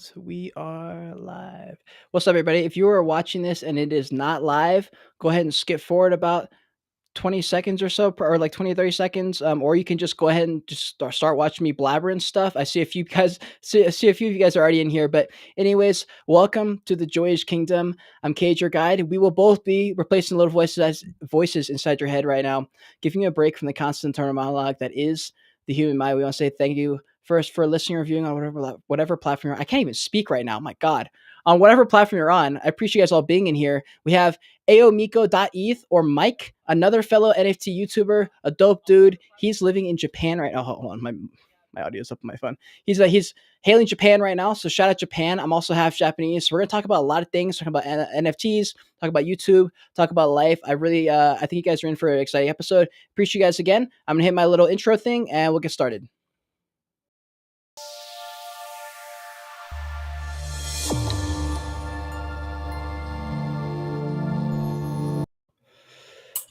And we are live. What's up, everybody? If you are watching this and it is not live, go ahead and skip forward about 20 seconds or so, or like 20 or 30 seconds. Or you can just go ahead and just start watching me blabber and stuff. I see a few guys, see a few of you guys are already in here. But anyways, welcome to the Joyage Kingdom. I'm Cage, your guide. We will both be replacing little voices inside your head right now, giving you a break from the constant internal monologue that is the human mind. We want to say thank you first for listening or viewing on whatever platform. I can't even speak right now. My God. On whatever platform you're on, I appreciate you guys all being in here. We have Ayyomico.eth or Mike, another fellow NFT YouTuber, a dope dude. He's living in Japan right now. Hold on, my audio's up on my phone. He's hailing Japan right now, so shout out Japan. I'm also half Japanese, so we're gonna talk about a lot of things. Talk about NFTs, talk about YouTube, talk about life. I think you guys are in for an exciting episode. Appreciate you guys again. I'm gonna hit my little intro thing, and we'll get started.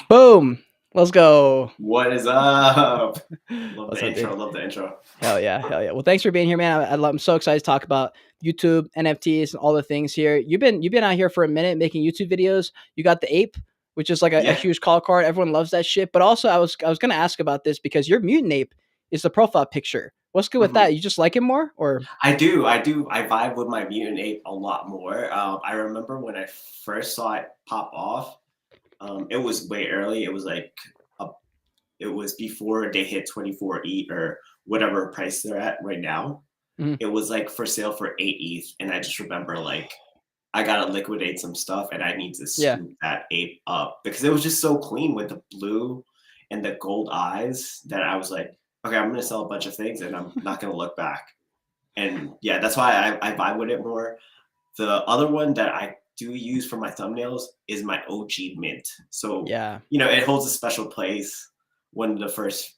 Boom. Let's go. What is up? Love the intro. Love the intro. Hell yeah. Well, thanks for being here, man. I'm so excited to talk about YouTube, NFTs, and all the things here. You've been out here for a minute making YouTube videos. You got the ape, which is like a huge call card. Everyone loves that shit. But also, I was gonna ask about this because your mutant ape is the profile picture. What's good with that? You just like it more, or? I do. I vibe with my mutant ape a lot more. I remember when I first saw it pop off. It was way early. It was like it was before they hit 24 ETH or whatever price they're at right now. Mm-hmm. It was like for sale for 8 ETH, and I just remember like I gotta liquidate some stuff, and I need to scoop that ape up because it was just so clean with the blue and the gold eyes that I was like, okay, I'm gonna sell a bunch of things, and I'm not gonna look back. And yeah, that's why I vibe with it more. The other one that I do use for my thumbnails is my OG mint. So it holds a special place. One of the first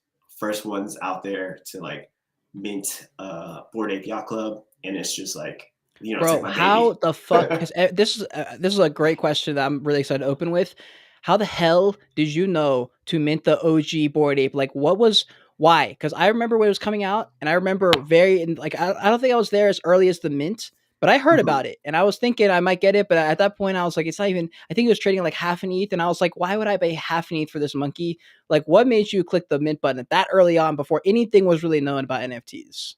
ones out there to like mint Bored Ape Yacht Club, and it's just like, bro, it's like how the fuck? This is a great question that I'm really excited to open with. How the hell did you know to mint the OG Bored Ape? Like, why? Because I remember when it was coming out, and I remember I don't think I was there as early as the mint. But I heard about it, and I was thinking I might get it. But at that point, I was like, it's not even. I think it was trading like half an ETH, and I was like, why would I pay half an ETH for this monkey? Like, what made you click the mint button that early on before anything was really known about NFTs?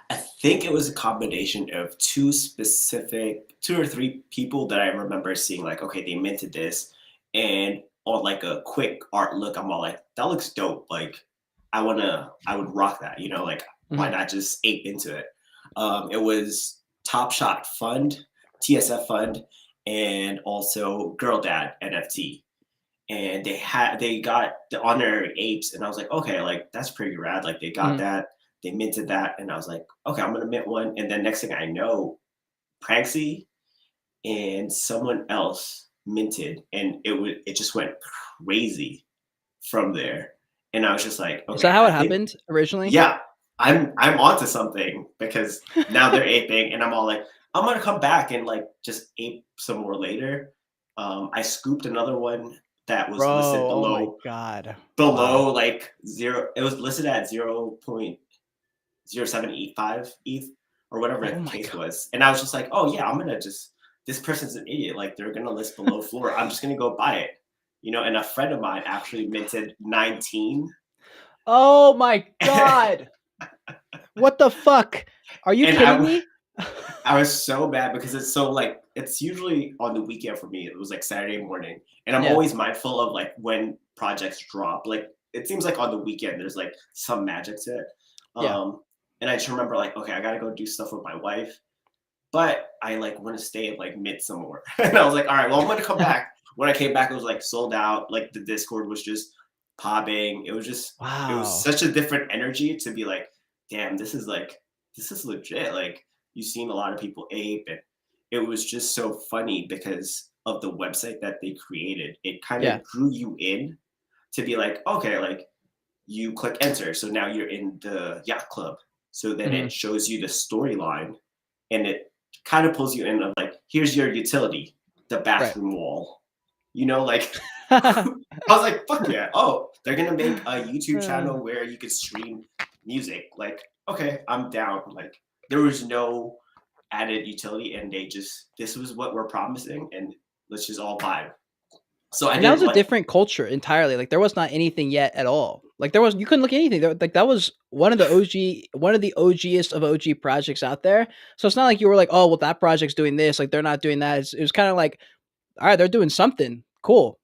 I think it was a combination of two or three people that I remember seeing. Like, okay, they minted this, and on like a quick art look, I'm all like, that looks dope. Like, I would rock that. Like, why not just ape into it? It was Top Shot Fund, TSF Fund, and also Girl Dad NFT. And they got the honorary apes, and I was like, okay, like that's pretty rad. Like they got that, they minted that, and I was like, okay, I'm gonna mint one. And then next thing I know, Pranksy and someone else minted, and it just went crazy from there. And I was just like, okay. Is that how it happened originally? Yeah. I'm onto something because now they're aping, and I'm all like, I'm gonna come back and like just ape some more later. I scooped another one that was listed below. Oh my God. Below like zero. It was listed at 0.0785 ETH or whatever the case was, and I was just like, oh yeah, I'm gonna just. This person's an idiot. Like they're gonna list below floor. I'm just gonna go buy it. And a friend of mine actually minted 19. Oh my God. What the fuck? Are you kidding me? I was so bad because it's usually on the weekend for me. It was like Saturday morning, and I'm always mindful of like when projects drop. Like it seems like on the weekend there's like some magic to it. And I just remember like, okay, I gotta go do stuff with my wife, but I like want to stay and like mint some more. And I was like, all right, well I'm gonna come back. When I came back, it was like sold out. Like the Discord was just popping. It was just It was such a different energy to be like, damn, this is legit. Like you've seen a lot of people ape, and it was just so funny because of the website that they created. It kind of drew you in to be like, okay, like you click enter, so now you're in the yacht club. So then it shows you the storyline, and it kind of pulls you in of like, here's your utility, the bathroom wall. Like I was like, fuck yeah. Oh, they're gonna make a YouTube channel where you could stream music. Like, okay, I'm down. Like there was no added utility, and this was what we're promising, and let's just all vibe. So I And that was didn't a like different culture entirely. Like there was not anything yet at all. Like there was you couldn't look at anything. Like that was one of the OGest of OG projects out there. So it's not like you were like, oh well, that project's doing this. Like they're not doing that. It was kind of like, all right, they're doing something cool.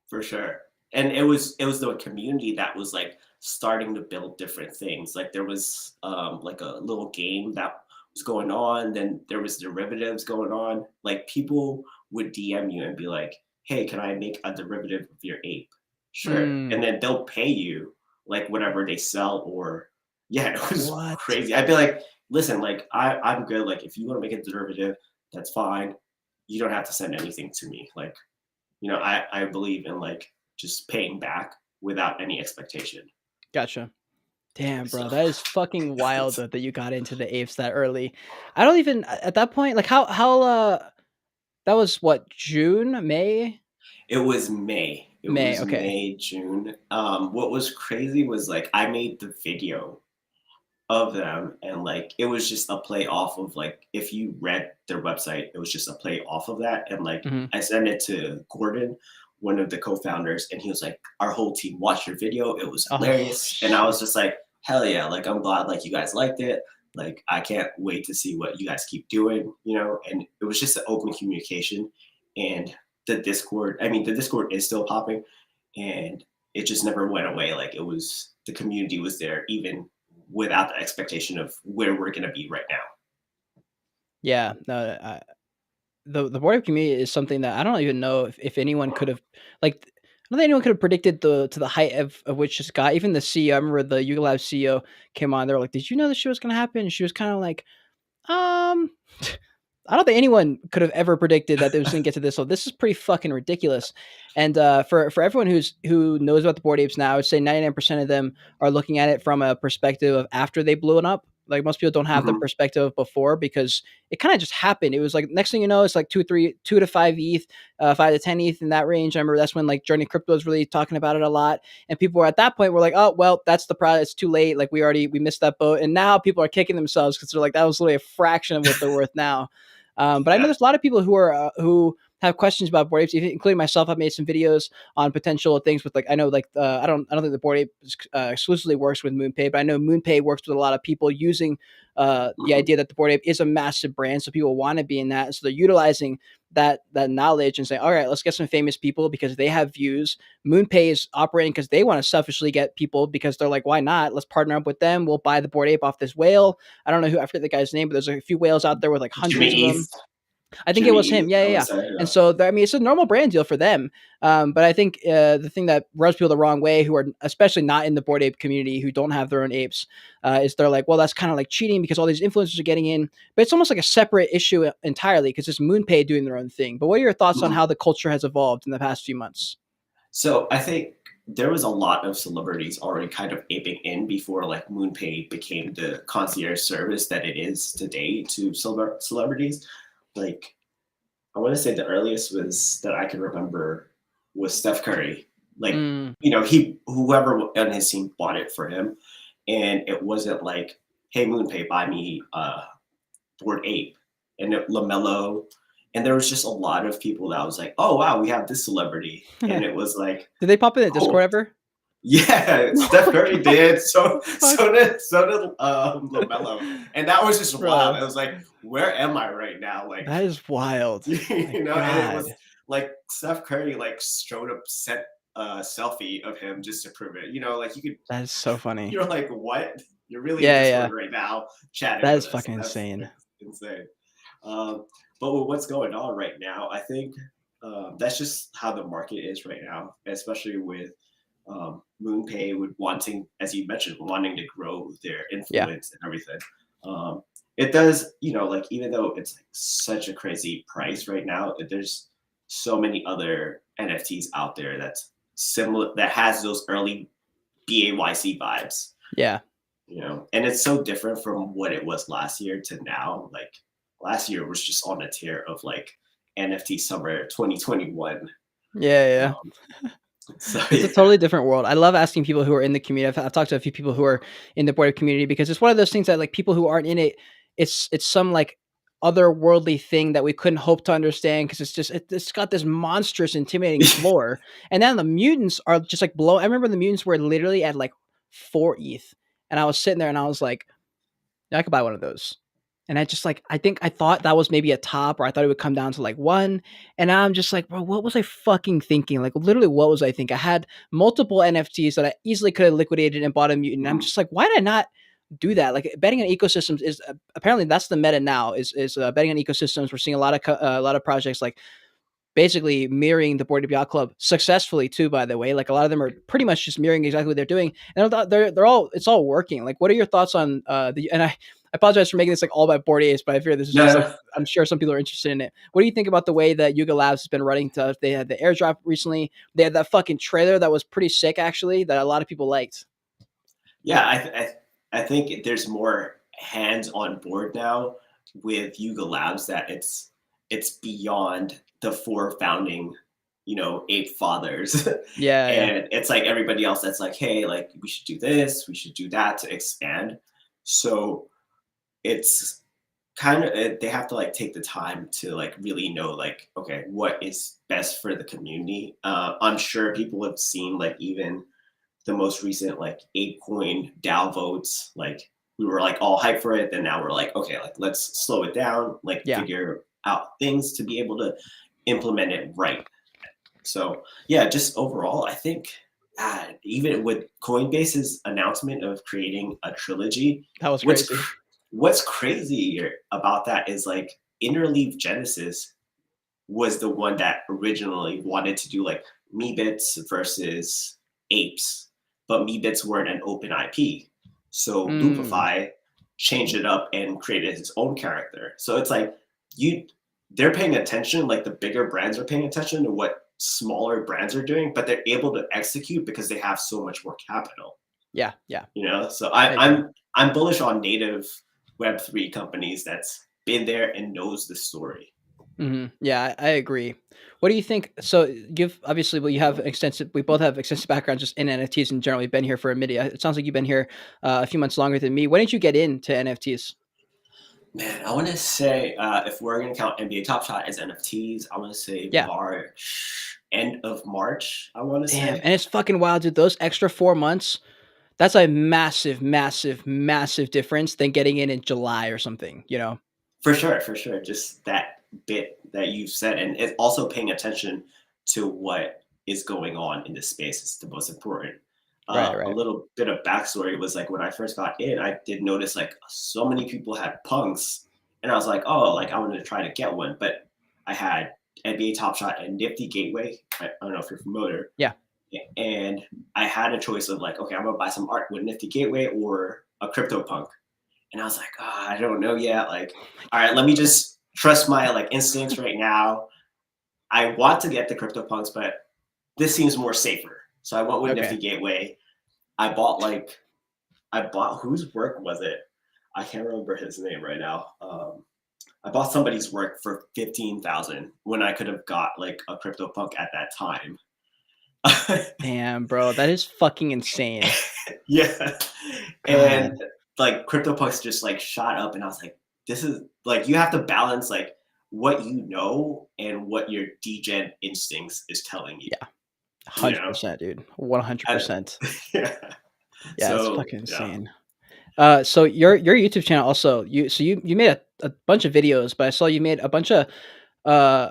for sure. And it was the community that was like starting to build different things. Like there was like a little game that was going on, then there was derivatives going on. Like people would DM you and be like, "Hey, can I make a derivative of your ape?" Sure. And Mm, then they'll pay you like whatever they sell, or yeah, it was what? crazy. I'd be like, "Listen, like I'm good. Like if you want to make a derivative, that's fine. You don't have to send anything to me." Like, I believe in like just paying back without any expectation. Gotcha. Damn, So bro, that is fucking wild that you got into the apes that early. I don't even at that point like how that was what June, May, it was May. It May. was Okay. May, June. What was crazy was like I made the video of them, and like it was just a play off of like if you read their website, it was just a play off of that. And like Hmm. I sent it to Gordon, one of the co-founders, and he was like, "Our whole team watched your video. It was Oh hilarious." And I was shit. just like, "Hell yeah!" Like I'm glad like you guys liked it. Like I can't wait to see what you guys keep doing. And it was just an open communication, and the Discord is still popping, and it just never went away. Like the community was there even without the expectation of where we're gonna be right now. Yeah, no, the board game community is something that I don't even know if anyone could have like I don't think anyone could have predicted the height of which this got. Even the CEO, I remember the Yuga Lab CEO came on. They were like, "Did you know this shit was gonna happen?" And she was kind of like, um, I don't think anyone could have ever predicted that it was going to get to this. So this is pretty fucking ridiculous. And for everyone who knows about the board apes now, I would say 99% of them are looking at it from a perspective of after they blew it up. Like most people don't have the Mhm. perspective of before because it kind of just happened. It was like next thing you know, it's like 2 to 5 ETH, 5 to 10 ETH in that range. I remember that's when like Journey Crypto was really talking about it a lot, and people were at that point were like, oh well, that's the product. It's too late. Like we missed that boat, and now people are kicking themselves because they're like that was literally a fraction of what they're worth now. But I know Yeah. there's a lot of people who have questions about board apes, including myself. I've made some videos on potential things with like I know like I don't think the board ape exclusively works with MoonPay, but I know MoonPay works with a lot of people using the Mhm. idea that the board ape is a massive brand, so people want to be in that, so they're utilizing that knowledge and say, all right, let's get some famous people because they have views. MoonPay is operating because they want to selfishly get people because they're like, why not? Let's partner up with them. We'll buy the board ape off this whale. I don't know who I forget the guy's name, but there's a few whales out there with like Jimmy hundreds of them. East. I think it Jimmy was him. East, Yeah, I yeah, would yeah. say. And Yeah. so, I mean, it's a normal brand deal for them. But I think the thing that rubs people the wrong way, who are especially not in the board ape community, who don't have their own apes, is they're like, well, that's kind of like cheating because all these influencers are getting in. But it's almost like a separate issue entirely because it's MoonPay doing their own thing. But what are your thoughts on Mhm. how the culture has evolved in the past few months? So I think there was a lot of celebrities already kind of aping in before like MoonPay became the concierge service that it is today to celebrities. Like I want to say the earliest was that I can remember was Steph Curry. Like, Mm. he whoever on his team bought it for him, and it wasn't like, "Hey, MoonPay, buy me Bored Ape," and Lamelo, and there was just a lot of people that was like, "Oh wow, we have this celebrity," and Did it was like, they pop in the Discord "Cool." ever? Yeah, Steph No, Curry did. So fuck, so did Lamelo, and that was just wild. bro. It was like, where am I right now? Like, That is wild. My and it was God, like Steph Curry like straight up sent a selfie of him just to prove it. Like that is so funny. you're like, what? You're really in Yeah, yeah, yeah. Discord right now, chatting That with is us. fucking That's insane. insane. But with what's going on right now, I think that's just how the market is right now, especially with MoonPay with wanting, as you mentioned, wanting to grow their Yeah. influence and everything. It does, like even though it's like such a crazy price right now, there's so many other NFTs out there that's similar that has those early BAYC vibes, Yeah. and it's so different from what it was last year to now. Like last year was just on a tear of like NFT summer 2021. Yeah, yeah. Um, so It's a yeah. totally different world. I love asking people who are in the community. I've talked to a few people who are in the board community because it's one of those things that like people who aren't in it, it's some like otherworldly thing that we couldn't hope to understand because it's got this monstrous, intimidating floor. And then the mutants are just like below. I remember the mutants were literally at like 4 ETH, and I was sitting there and I was like, yeah, I could buy one of those. And I just like, I thought that was maybe a top, or I thought it would come down to like one. And now I'm just like, bro, what was I fucking thinking? Like, literally, what was I thinking? I had multiple NFTs that I easily could have liquidated and bought a mutant. I'm just like, why did I not do that? Like, betting on ecosystems is apparently that's the meta now. Is betting on ecosystems. We're seeing a lot of projects like basically mirroring the Board Yacht Club successfully too. By the way, like a lot of them are pretty much just mirroring exactly what they're doing, and they're all it's all working. Like, what are your thoughts on the? And I apologize for making this like all about Board Apes, but I fear this is just like No, I'm sure some people are interested in it. What do you think about the way that Yuga Labs has been running? They had the airdrop recently. They had that fucking trailer that was pretty sick, actually, that a lot of people liked. yeah, I think there's more hands on board now with Yuga Labs that it's beyond the four founding, ape fathers. Yeah, yeah, And it's like everybody else that's like, hey, like we should do this, we should do that to expand. So it's kind of they have to like take the time to like really know like, okay, what is best for the community. I'm sure people have seen like even the most recent like ApeCoin DAO votes, like we were like all hyped for it. Then now we're like, okay, like let's slow it down, like yeah. figure out things to be able to implement it right. So yeah, just overall, I think even with Coinbase's announcement of creating a trilogy, That was what's crazy. what's crazy about that is like Interleaf Genesis was the one that originally wanted to do like Meebits versus apes, but Meebits weren't an open IP. So Mm, Loopify changed it up and created its own character. So it's like you they're paying attention, like the bigger brands are paying attention to what smaller brands are doing, but they're able to execute because they have so much more capital. yeah, yeah. So I agree. I'm bullish on native Web3 companies that's been there and knows the story. Yeah, I agree. What do you think? So you've obviously, well, you have extensive. We both have extensive backgrounds just in NFTs in general. We've been here for a minute. It sounds like you've been here a few months longer than me. When did you get into NFTs? Man, I want to say if we're going to count NBA Top Shot as NFTs, I want to say Yeah, March, end of March. I want to damn, say and it's fucking wild, dude. Those extra 4 months. That's a massive, massive, massive difference than getting in July or something. You know? for sure. Just that bit that you've said, and it's also paying attention to what is going on in this space is the most important. Right, A right. little bit of backstory was like when I first got in, I did notice like so many people had punks, and I was like, oh, like I wanted to try to get one, but I had NBA Top Shot and Nifty Gateway. I don't know if you're familiar, Yeah. and I had a choice of like, okay, I'm gonna buy some art with Nifty Gateway or a CryptoPunk, and I was like, oh, I don't know yet. Like, all right, let me just trust my like instincts right now. I want to get the CryptoPunks, but this seems more safer. So I went with Okay. Nifty Gateway. I bought whose work was it? I can't remember his name right now. I bought somebody's work for 15,000 when I could have got like a CryptoPunk at that time. Damn, bro, that is fucking insane. Yeah, God. and like CryptoPunks just like shot up, and I was like, this is like you have to balance like what you know and what your degen instincts is telling you. Yeah. You know, 100%, dude. 100%. I, yeah. Yeah, it's So fucking yeah, insane. So your YouTube channel also you made a bunch of videos, but I saw you made a bunch of uh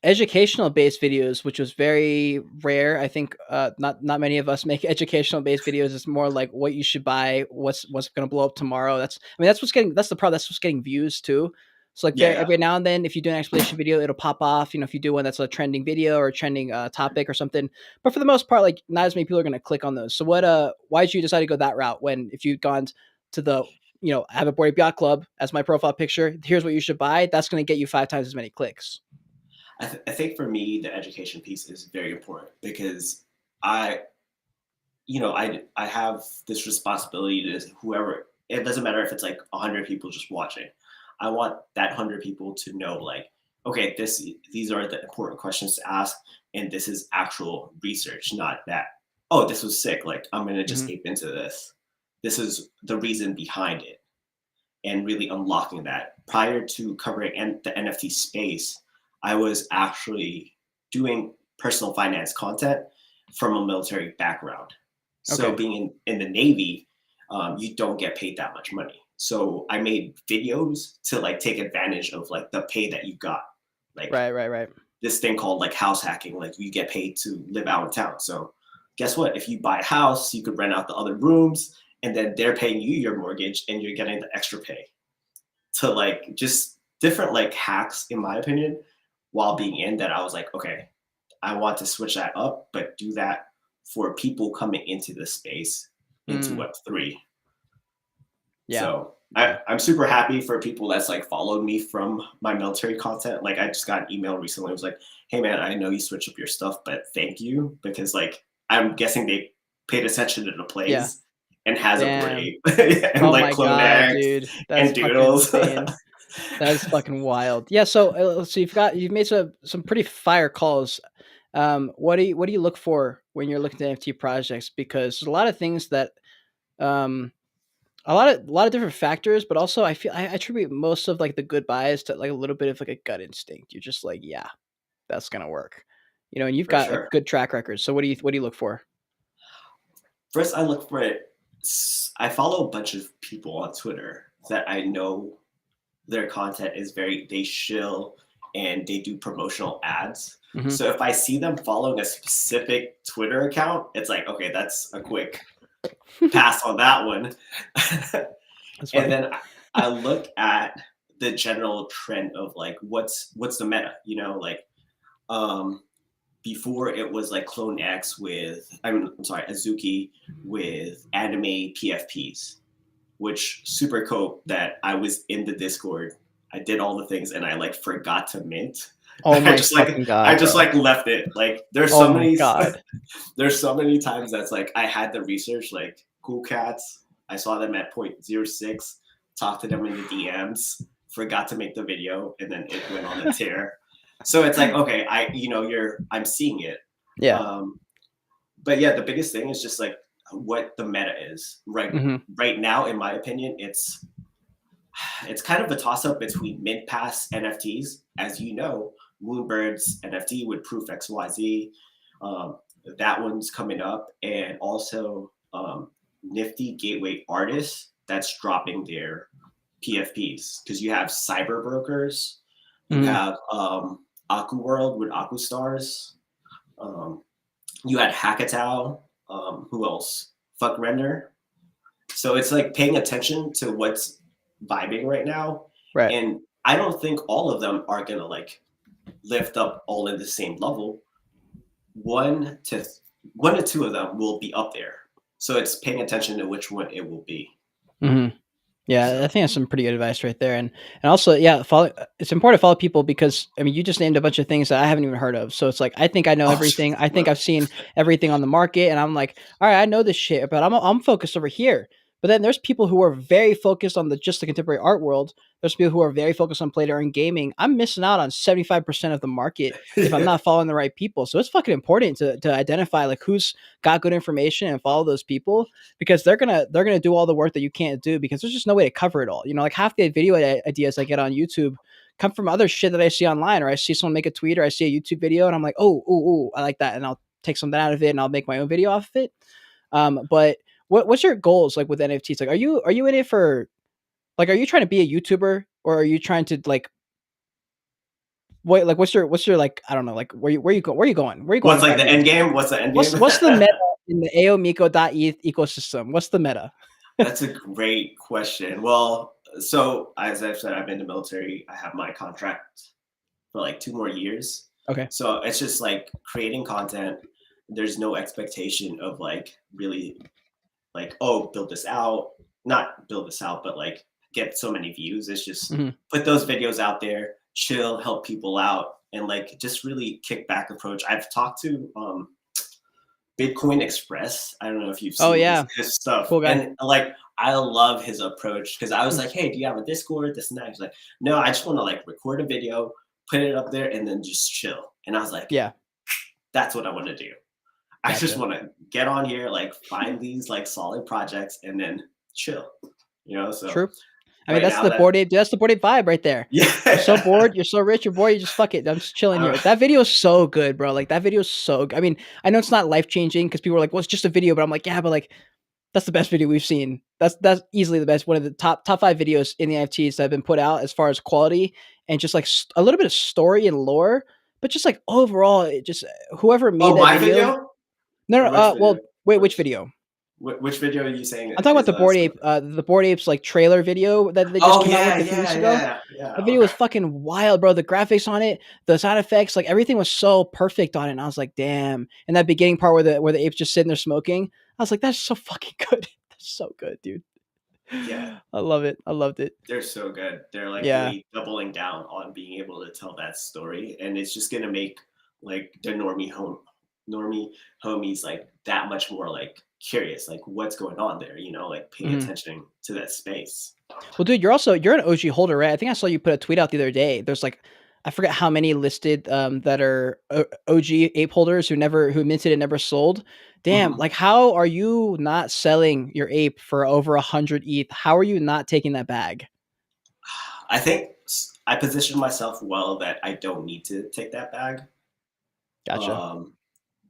educational based videos, which was very rare. I think not many of us make educational based videos. It's more like what you should buy, what's going to blow up tomorrow. That's the problem. That's what's getting views too. So like yeah, very yeah. every now and then, if you do an explanation video, it'll pop off. If you do one that's a trending video or a trending topic or something. But for the most part, like not as many people are going to click on those. So why did you decide to go that route when if you'd gone to the I have a Board Ape Yacht Club as my profile picture. Here's what you should buy. That's going to get you 5 times as many clicks. I think for me, the education piece is very important because I, I have this responsibility to whoever. It doesn't matter if it's like 100 people just watching. I want that 100 people to know, like, okay, these are the important questions to ask, and this is actual research, not that. Oh, this was sick. Like I'm gonna just Mhm. ape into this. This is the reason behind it. and really unlocking that. Prior to covering the NFT space, I was actually doing personal finance content from a military background. So Okay. being in the Navy, you don't get paid that much money. So I made videos to like take advantage of like the pay that you got. Like Right. this thing called like house hacking, like you get paid to live out in town. So guess what? If you buy a house, you could rent out the other rooms and then they're paying you your mortgage and you're getting the extra pay. To like just different like hacks, in my opinion, while being in that, I was like, okay, I want to switch that up, but do that for people coming into the space into Mm, Web3. yeah. So Yeah. I'm super happy for people that's like followed me from my military content. Like I just got an email recently. It was like, hey man, I know you switch up your stuff, but thank you. Because like I'm guessing they paid attention to the Yeah. plays and hasn't Damn. Brave and Oh like my god, Clone X dude. That's and fucking Doodles. insane. That is fucking wild. Yeah, so let's see. You've made some pretty fire calls. What do you look for when you're looking at NFT projects? Because there's a lot of things that um a lot of different factors, but also I feel I attribute most of like the good buys to like a little bit of like a gut instinct. You're just like, yeah, that's gonna work. And you've For got a sure. good track record. So what do you look for? First, I look for it. I follow a bunch of people on Twitter that I know their content is they shill and they do promotional ads. Hmm. So if I see them following a specific Twitter account, it's like, okay, that's a quick pass on that one. That's And funny. then I look at the general trend of like what's the meta, like um before it was like Clone X with I'm sorry, Azuki with anime PFPs, which super cool that I was in the Discord. I did all the things and I like forgot to mint. Oh I my just like fucking I god, just bro. like left it. Like Oh my god. there's so many times that's like I had the research like cool cats. I saw them at 0.06, talked to them in the DMs, forgot to make the video, and then it went on a tear. So it's like, okay, I'm seeing it. Yeah. Um, but yeah, the biggest thing is just like what the meta is Hmm. right now. In my opinion, it's kind of a toss up between mid pass NFTs, as you know, Moonbird's NFT with Proof XYZ. Um, that one's coming up, and also Nifty Gateway Artists that's dropping their PFPs because you have Cyber Brokers, you Hmm. have Aku World with Aku Stars, um, you had Hackatow, who else? Fuck Render. So it's like paying attention to what's vibing right now. Right. And I don't think all of them are gonna like lift up all in the same level. One to one to two of them will be up there. So it's paying attention to which one it will be. Hmm. Yeah, I So think that's some pretty good advice right there, and also, yeah, follow. It's important to follow people because I mean, you just named a bunch of things that I haven't even heard of. So it's like I think I know oh everything. I think well, I've seen everything on the market, and I'm like, all right, I know this shit, but I'm focused over here. But then there's people who are very focused on just the contemporary art world. There's people who are very focused on play to earn gaming. I'm missing out on 75% of the market if I'm yeah. not following the right people. So it's fucking important to identify like who's got good information and follow those people because they're gonna do all the work that you can't do because there's just no way to cover it all. Like half the video ideas I get on YouTube come from other shit that I see online, or I see someone make a tweet, or I see a YouTube video, and I'm like, oh, I like that, and I'll take something out of it, and I'll make my own video off of it. But what's your goals like with NFTs? Like, are you in it for like, are you trying to be a YouTuber, or are you trying to like what's your like I don't know like where you going What's with like that the end vision? game? What's the end game? What's the meta in the Ayyomico.eth ecosystem? What's the meta? That's a great question. Well, so as I've said, I've been in the military. I have my contract for like 2 more years. Okay. So it's just like creating content. There's no expectation of like really like, oh, build this out. Not build this out, but like get so many views. It's just Mhm. put those videos out there, chill, help people out, and like just really kick back approach. I've talked to Bitcoin Express. I don't know if you've Oh, seen his, yeah. his stuff. Cool guy. And like I love his approach because I was Mm. like, hey, do you have a Discord? This and that. He's like, no, I just want to like record a video, put it up there, and then just chill. And I was like, Yeah. that's what I want to do. I just Gotcha. want to get on here, like find these like solid projects and then chill. So True. I mean, right that's now the that Bored Ape. That's the Bored Ape vibe right there. You're so yeah. bored. You're so rich. You're bored. You just fuck it. I'm just chilling here. That video is so good, bro. Like that video is so. I mean, I know it's not life changing because people are like, "Well, it's just a video," but I'm like, yeah, but like that's the best video we've seen. That's easily the best. One of the top 5 videos in the NFTs that have been put out as far as quality and just like a little bit of story and lore, but just like overall, it just whoever made Oh, that my video. video No, no. or which video? Well, wait, which Which video? which video are you saying I'm talking about is the Bored Apes like trailer video that they just Oh came out with yeah, a few weeks yeah, ago. yeah, yeah. That video Okay. was fucking wild, bro. The graphics on it, the sound effects, like everything was so perfect on it. And I was like, damn. And that beginning part where the apes just sitting there smoking, I was like, that's so fucking good. That's so good, dude. Yeah, I love it. I loved it. they're so good. They're like Yeah. really doubling down on being able to tell that story, and it's just gonna make like the normie homies like that much more like curious, like what's going on there, like paying Mhm. attention to that space. Well, dude, you're an OG holder, right? I think I saw you put a tweet out the other day. There's like I forget how many listed that are OG ape holders who minted and never sold. Damn, Mhm. like how are you not selling your ape for over 100 ETH? How are you not taking that bag? I think I positioned myself well that I don't need to take that bag. Gotcha. Um,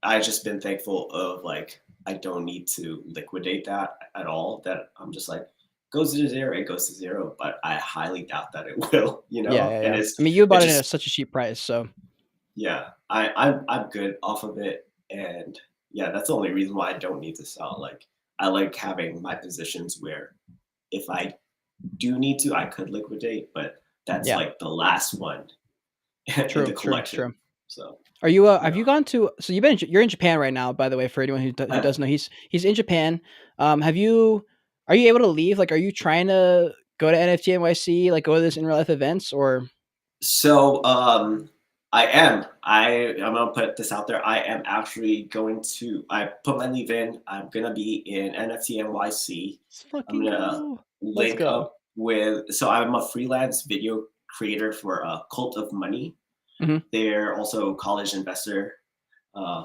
I've just been thankful of like I don't need to liquidate that at all. That I'm just like goes to zero, it goes to zero. But I highly doubt that it will, Yeah, yeah, And yeah. I mean, you it bought it at just such a cheap price, so yeah. I'm good off of it, and yeah, that's the only reason why I don't need to sell. Like I like having my positions where if I do need to, I could liquidate, but that's yeah. like the last one in the True, true, collection. true. So Are you you have know, you gone to so you're in Japan right now, by the way, for anyone who I, does know. He's in Japan. Have you are you able to leave? Like are you trying to go to NFT NYC, like go to this in real life events or So I'm gonna put this out there. I am actually going to. I put my leave in. I'm gonna be in NFT NYC. let's I'm fucking gonna go. Let's link go. up with. So I'm a freelance video creator for Cult of Money. Mhm. They're also college investor.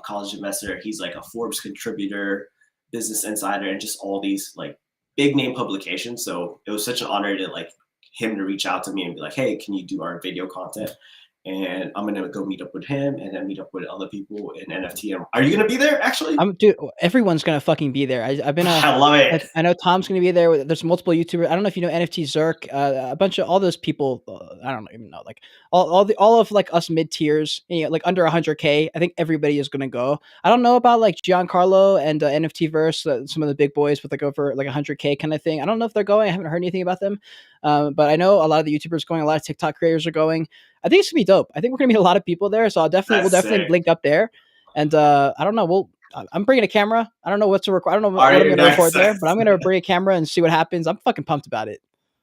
College investor. He's like a Forbes contributor, Business Insider, and just all these like big name publications. So it was such an honor to like him to reach out to me and be like, "Hey, can you do our video content?" And I'm gonna go meet up with him and then meet up with other people in NFT. Are you gonna be there? Actually, Dude, everyone's gonna fucking be there. I've been I love it. I know Tom's gonna be there. There's multiple YouTubers. I don't know if you know NFT Zerk, a bunch of all those people. I don't even know, like all of like us mid tiers, like under 100K. I think everybody is gonna go. I don't know about like Giancarlo and NFT Verse, some of the big boys with like over like 100K kind of thing. I don't know if they're going. I haven't heard anything about them, but I know a lot of the YouTubers going. A lot of TikTok creators are going. I think it's gonna be dope. I think we're gonna meet a lot of people there. So we'll That's definitely sick. link up there. And I don't know. I'm bringing a camera. I don't know what to record. I don't know All what I'm right, going to nice. record there, but I'm going to bring a camera and see what happens. I'm fucking pumped about it.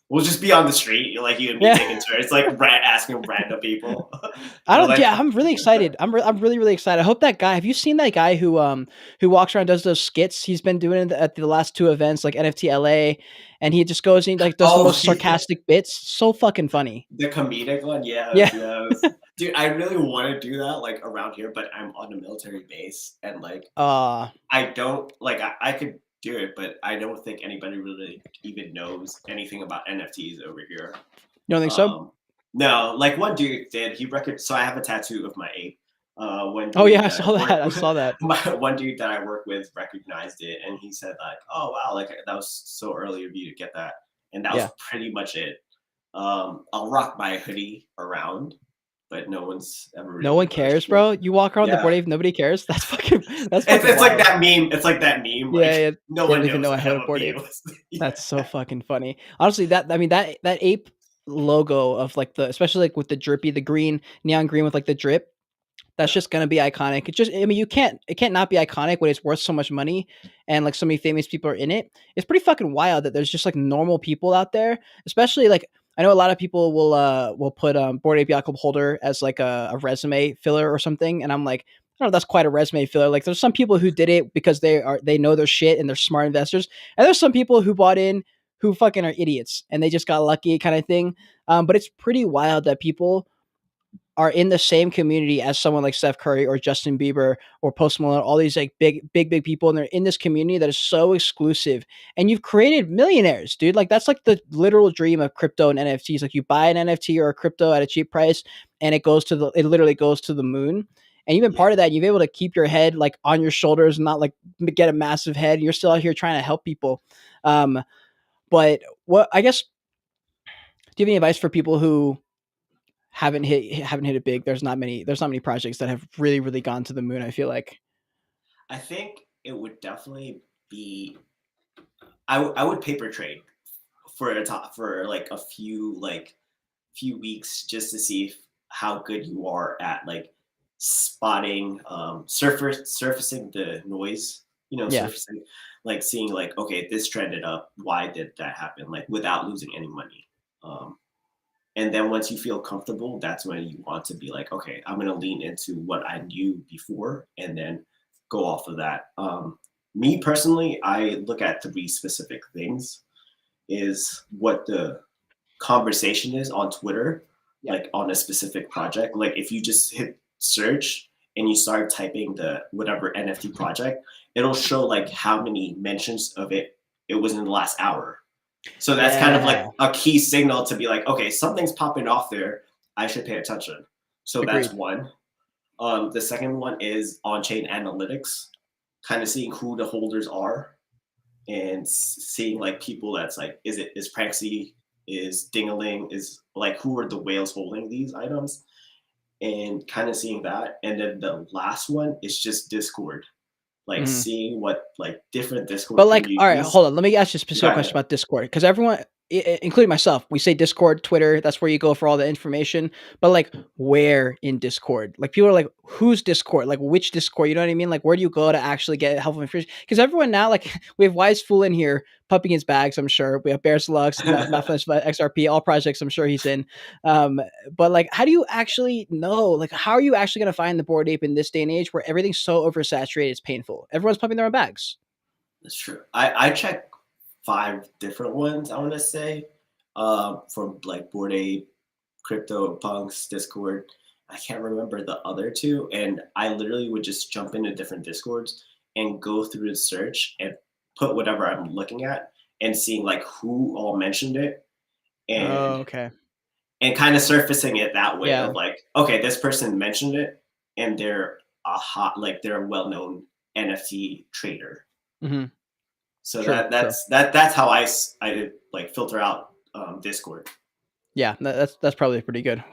We'll just be on the street, like you and me Yeah. taking turns, like asking random people. I We're don't. like, Yeah, I'm really excited. I'm really really excited. I hope that guy. Have you seen that guy who walks around and does those skits? He's been doing it at the last 2 events, like NFT LA, and he just goes and like does the oh, most sarcastic bits. So fucking funny. the comedic one, yes, Yeah. yes. Dude, I really want to do that like around here, but I'm on a military base and like Uh, I don't like I could do it, but I don't think anybody really even knows anything about NFTs over here. you don't think so? Um, no, like one dude did. So I have a tattoo of my ape. One Oh yeah, dude I that I saw that. work I with, saw that. one dude that I work with recognized it, and he said like, "Oh wow, like that was so early of you to get that," and that was Yeah. pretty much it. I'll rock my hoodie around, but no one's ever No really one cares, approached me. bro. You walk around the Yeah, board Ape, nobody cares. That's it's fucking it's like wild. that meme. It's like that meme. Yeah, Like yeah. no They one don't even knows know I I have have a a board Ape. video. Yeah. That's so fucking funny. Honestly, that ape logo of like especially like with the drippy, the green, neon green with like the drip, that's Yeah. just gonna be iconic. I mean, it can't not be iconic when it's worth so much money and like so many famous people are in it. It's pretty fucking wild that there's just like normal people out there, especially like I know a lot of people will put Bored Ape Yacht Club holder as like a resume filler or something, and I'm like, I don't know if that's quite a resume filler. Like there's some people who did it because they know their shit and they're smart investors, and there's some people who bought in who fucking are idiots and they just got lucky kind of thing. But it's pretty wild that people are in the same community as someone like Steph Curry or Justin Bieber or Post Malone, all these like big people, and they're in this community that is so exclusive. And you've created millionaires, dude. Like that's like the literal dream of crypto and NFTs. Like you buy an NFT or a crypto at a cheap price, and it literally goes to the moon. And you've been part Yeah. of that. You've been able to keep your head like on your shoulders and not like get a massive head. You're still out here trying to help people. Um, but what I guess, do you have any advice for people who haven't hit it big? There's not many projects that have really gone to the moon, I feel like. I think it would definitely be. I would paper trade for a top for like a few weeks just to see how good you are at like spotting surfacing the noise, Yeah. surfacing, like seeing like, okay, this trended up, why did that happen, like without losing any money. And then once you feel comfortable, that's when you want to be like, okay, I'm going to lean into what I knew before and then go off of that. Me personally, I look at three specific things: is what the conversation is on Twitter, Yeah. like on a specific project. Like if you just hit search and you start typing the whatever NFT project, it'll show like how many mentions of it was in the last hour. So that's kind of like Yeah. a key signal to be like, okay, something's popping off there. I should pay attention. So that's Agreed. one. The second one is on-chain analytics, kind of seeing who the holders are and seeing like people that's like, is Pranksy, is Dingaling, is like who are the whales holding these items, and kind of seeing that. And then the last one is just Discord, like Mhm. seeing what like different But Discord like, all right, communities. hold on. Let me ask you a specific Got question it. about Discord, because everyone, including myself, we say Discord, Twitter. That's where you go for all the information. But like, where in Discord? Like, people are like, "Who's Discord? Like, which Discord?" You know what I mean? Like, where do you go to actually get helpful information? Because everyone now, like, we have Wise Fool in here pumping his bags. I'm sure we have Bears Lux, Mathematics XRP, all projects. I'm sure he's in. Um, but like, how do you actually know? Like, how are you actually going to find the Bored Ape in this day and age where everything's so oversaturated? It's painful. Everyone's pumping their own bags. That's true. I checked five different ones, I want to say, from like Bored Ape, Crypto Punks, Discord. I can't remember the other two, and I literally would just jump into different Discords and go through the search and put whatever I'm looking at and seeing like who all mentioned it, Oh, and okay. kind of surfacing it that way of Yeah. like, okay, this person mentioned it and they're they're a well-known NFT trader. Mhm. So True, true. that's how I like filter out Discord. Yeah, that's probably pretty good.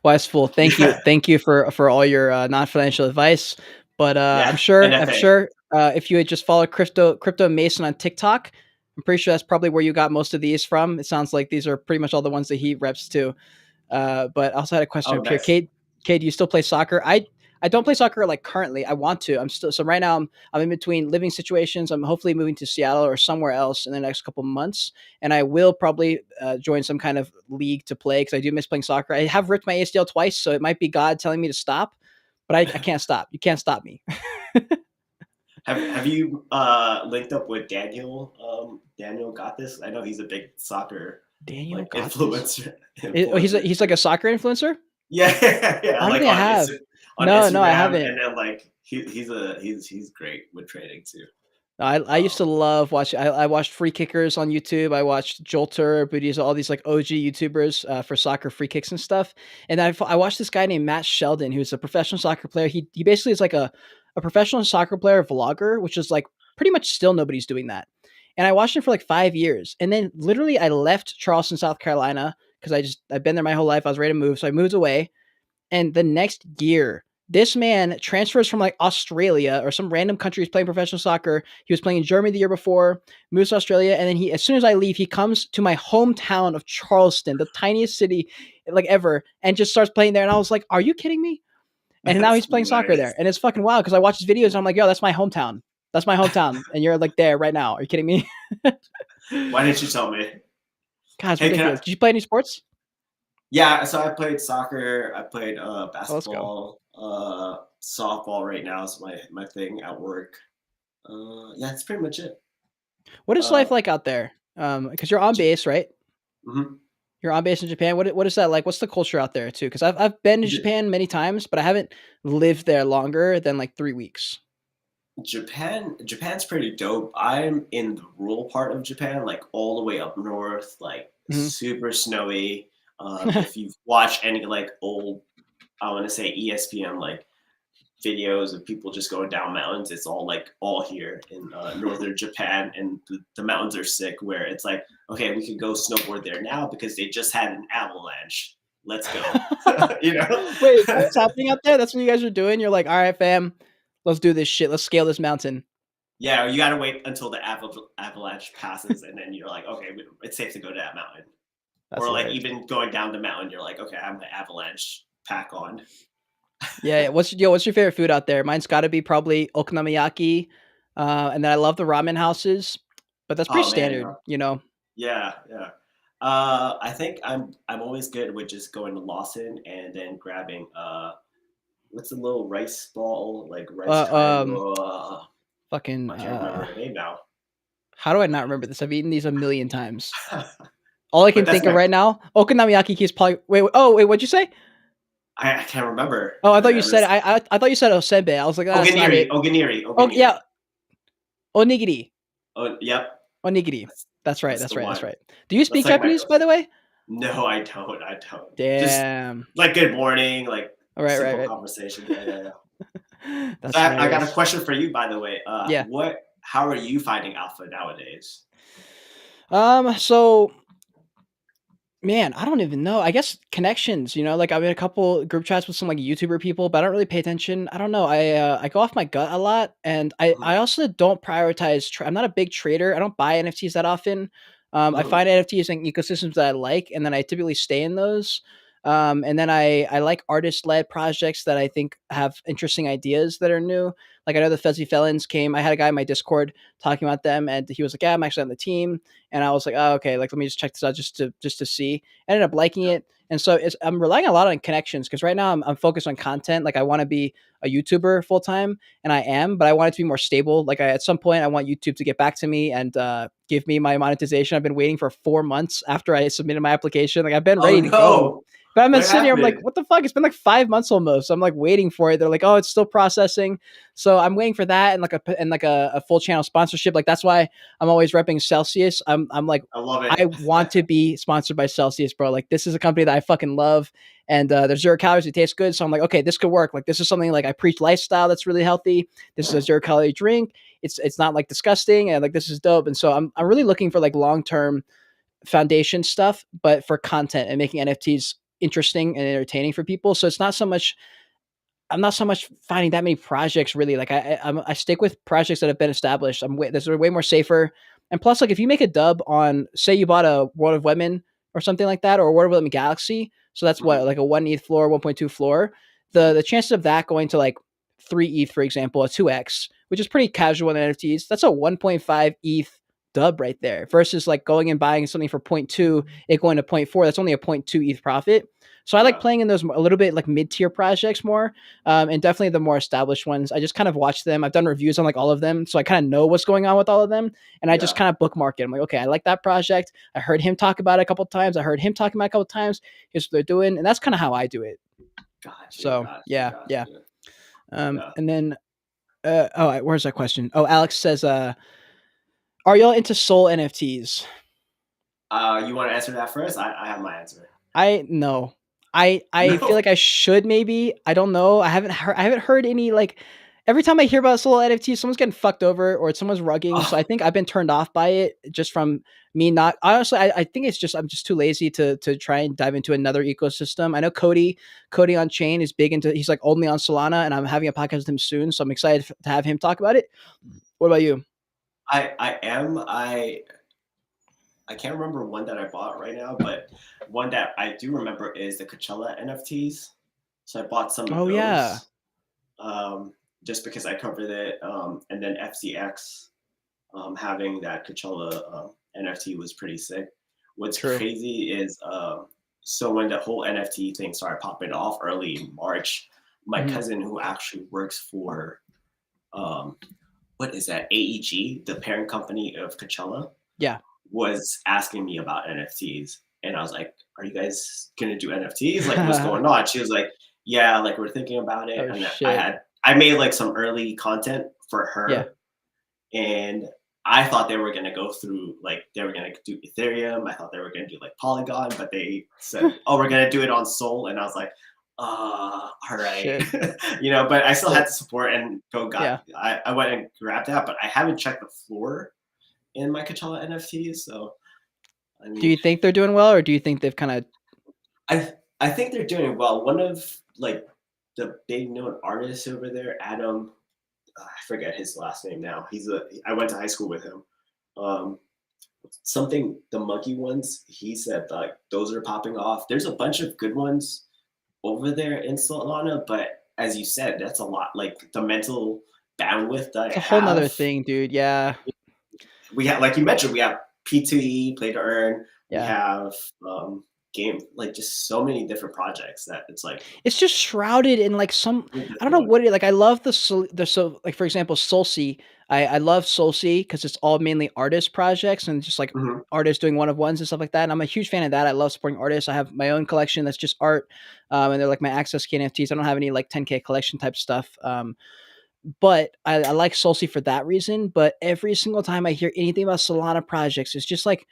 Wise Fool, thank you for all your, non-financial advice, but, Yeah, I'm NFA. sure, if you had just followed Crypto Mason on TikTok, I'm pretty sure that's probably where you got most of these from. It sounds like these are pretty much all the ones that he reps too. But I also had a question Oh, up here. nice. Kate, do you still play soccer? I don't play soccer like currently. I want to. I'm still, so right now I'm in between living situations. I'm hopefully moving to Seattle or somewhere else in the next couple months, and I will probably join some kind of league to play because I do miss playing soccer. I have ripped my ACL twice, so it might be God telling me to stop, but I can't stop. You can't stop me. Have you linked up with Daniel? Daniel got this. I know he's a big soccer Daniel like got this. influencer. Oh, Influencer. he's like a soccer influencer. Yeah, yeah, I don't like think I have. On No, I Instagram, haven't. and then like he's great with trading too. I used to Um, love watching. I watched Free Kickers on YouTube. I watched Jolter, Booties, all these like OG YouTubers for soccer free kicks and stuff. And I watched this guy named Matt Sheldon, who's a professional soccer player. He basically is like a professional soccer player vlogger, which is like pretty much still nobody's doing that. And I watched him for like 5 years, and then literally I left Charleston, South Carolina, because I've been there my whole life. I was ready to move, so I moved away. And the next year, this man transfers from like Australia or some random country. He's playing professional soccer. He was playing in Germany the year before, moves to Australia, and then as soon as I leave, he comes to my hometown of Charleston, the tiniest city like ever, and just starts playing there. And I was like, "Are you kidding me?" And now that's he's playing soccer there, hilarious. and it's fucking wild because I watch his videos and I'm like, "Yo, that's my hometown. That's my hometown." And you're like there right now. Are you kidding me? Why didn't you tell me? God, it's Hey, can I? ridiculous. Did you play any sports? Yeah, so I played soccer. I played Oh, let's go. basketball, softball. Right now is my thing at work. Yeah, that's pretty much it. What is Uh, life like out there? Because you're on base, right? mhm. You're on base in Japan. What is that like? What's the culture out there too? Because I've been to Japan many times, but I haven't lived there longer than like 3 weeks. Japan's pretty dope. I'm in the rural part of Japan, like all the way up north, like Hmm. super snowy. If you've watched any like old, I want to say ESPN like videos of people just going down mountains, it's all here in northern Japan, and the mountains are sick. Where it's like, okay, we could go snowboard there now because they just had an avalanche. Let's go, you know. Wait, what's happening out there? That's what you guys are doing? You're like, all right, fam, let's do this shit. Let's scale this mountain. Yeah, you got to wait until the avalanche passes, and then you're like, okay, it's safe to go to that mountain. That's Or like hilarious. even going down the mountain, you're like, okay, I have my avalanche pack on. Yeah, yeah. What's your favorite food out there? Mine's got to be probably okonomiyaki, and then I love the ramen houses, but that's pretty Oh man, standard, you know. yeah, yeah. I think I'm always good with just going to Lawson and then grabbing what's the little rice ball, like rice Uh, um, triangle. fucking. I can't remember the name now. How do I not remember this? I've eaten these a million times. All I But can that's think of my right now, okonomiyaki is probably. Wait. What'd you say? I can't remember. Oh, I thought you It said was I thought you said osenbe. I was like, "Ah, that's not it." Oh Oganiri. yeah, onigiri. Oh, yep. Onigiri. That's, That's right. that's That's the right. That's one. right. Do you That's speak like my Japanese, by go-to. the way? No, I don't. I don't. Just Damn. like good morning, like All right. Right. simple Right. conversation. Yeah, yeah, yeah. So That's I got a hilarious. question for you, by the way. Yeah. How are you finding alpha nowadays? So man, I don't even know. I guess connections, like I'm in a couple group chats with some like YouTuber people, but I don't really pay attention. I don't know. I go off my gut a lot, and I Mhm, also don't prioritize. I'm not a big trader. I don't buy NFTs that often. I mhm, find NFTs and ecosystems that I like, and then I typically stay in those. And then I like artist led projects that I think have interesting ideas that are new. Like I know the Fuzzy Felons came. I had a guy in my Discord talking about them, and he was like, "Yeah, I'm actually on the team." And I was like, "Oh, okay. Like, let me just check this out just to see." I ended up liking yeah, it, and so I'm relying a lot on connections because right now I'm focused on content. Like, I want to be a YouTuber full time, and I am, but I want it to be more stable. Like, at some point, I want YouTube to get back to me and give me my monetization. I've been waiting for 4 months after I submitted my application. Like, I've been Oh ready to go. no, But I'm what sitting here, I'm like, happened? what the fuck? It's been like 5 months almost. I'm like waiting for it. They're like, oh, it's still processing. So I'm waiting for that and like a full channel sponsorship. Like that's why I'm always repping Celsius. I'm like, I love it. I want to be sponsored by Celsius, bro. Like this is a company that I fucking love, and there's 0 calories. It tastes good, so I'm like, okay, this could work. Like this is something like I preach lifestyle that's really healthy. This is a 0 calorie drink. It's not like disgusting, and like this is dope. And so I'm really looking for like long term foundation stuff, but for content and making NFTs interesting and entertaining for people. So it's not so much I'm not so much finding that many projects really. Like I stick with projects that have been established. This are way more safer. And plus, like if you make a dub on, say you bought a World of Women or something like that, or a World of Women Galaxy, so that's what Mhm, like a 1 ETH floor, 1.2 floor. The chances of that going to like 3 ETH, for example, a 2x, which is pretty casual in NFTs, that's a 1.5 ETH dub right there. Versus like going and buying something for zero point 0.2, it going to zero point 0.4, that's only a 0.2 ETH profit. So I like yeah, playing in those a little bit like mid tier projects more, and definitely the more established ones. I just kind of watch them. I've done reviews on like all of them, so I kind of know what's going on with all of them, and I just yeah. kind of bookmark it. I'm like, okay, I like that project. I heard him talk about it a couple of times. I heard him talking about it a couple of times. Here's what they're doing, and that's kind of how I do it. Gotcha, So gotcha, yeah, yeah. gotcha. Yeah. And then where's that question? Oh, Alex says, are y'all into soul NFTs? You want to answer that first? I have my answer. I no. I feel No. like I should maybe. I don't know. I haven't heard any like every time I hear about solo NFTs, someone's getting fucked over or someone's rugging. So I Oh, think I've been turned off by it just from me not honestly, I think it's just I'm just too lazy to try and dive into another ecosystem. I know Cody on Chain is big into he's like only on Solana and I'm having a podcast with him soon. So I'm excited to have him talk about it. What about you? I am. I can't remember one that I bought right now, but one that I do remember is the Coachella NFTs. So I bought some of Oh yeah. those just because I covered it. And then FCX having that Coachella NFT was pretty sick. What's True. crazy is so when the whole NFT thing started popping off early in March, my Mhm. cousin who actually works for um, what is that AEG, the parent company of Coachella, Yeah. was asking me about NFTs. And I was like, "Are you guys gonna do NFTs? Like, what's going on?" She was like, "Yeah, like we're thinking about it." Oh, And shit. I made like some early content for Yeah. her, and I thought they were gonna go through like they were gonna do Ethereum. I thought they were gonna do like Polygon, but they said, "Oh, we're gonna do it on Sol," and I was like, all right," Shit. But I still had So to support and yeah. I went and grabbed that, but I haven't checked the floor in my Kachala NFTs. So I Do mean, you think they're doing well, or do you think they've kinda I think they're doing well. One of like the big known artists over there, Adam, I forget his last name now. I went to high school with him. Um, something the monkey ones. He said like those are popping off. There's a bunch of good ones over there in Solana, but as you said, that's a lot. Like the mental bandwidth that I it's a whole whole 'nother have. thing, dude, yeah. We have, like you mentioned, we have P2E, Play to Earn. We Yeah. have game, like just so many different projects that it's like It's just shrouded in, like, some really I don't know difficult. what it like, I love like, for example, Solsi. I love Solsi because it's all mainly artist projects and just, like, Mhm. artists doing one of ones and stuff like that, and I'm a huge fan of that. I love supporting artists. I have my own collection that's just art, and they're, like, my access key NFTs. I don't have any, like, 10K collection type stuff, but I like Solsi for that reason, but every single time I hear anything about Solana projects, it's just like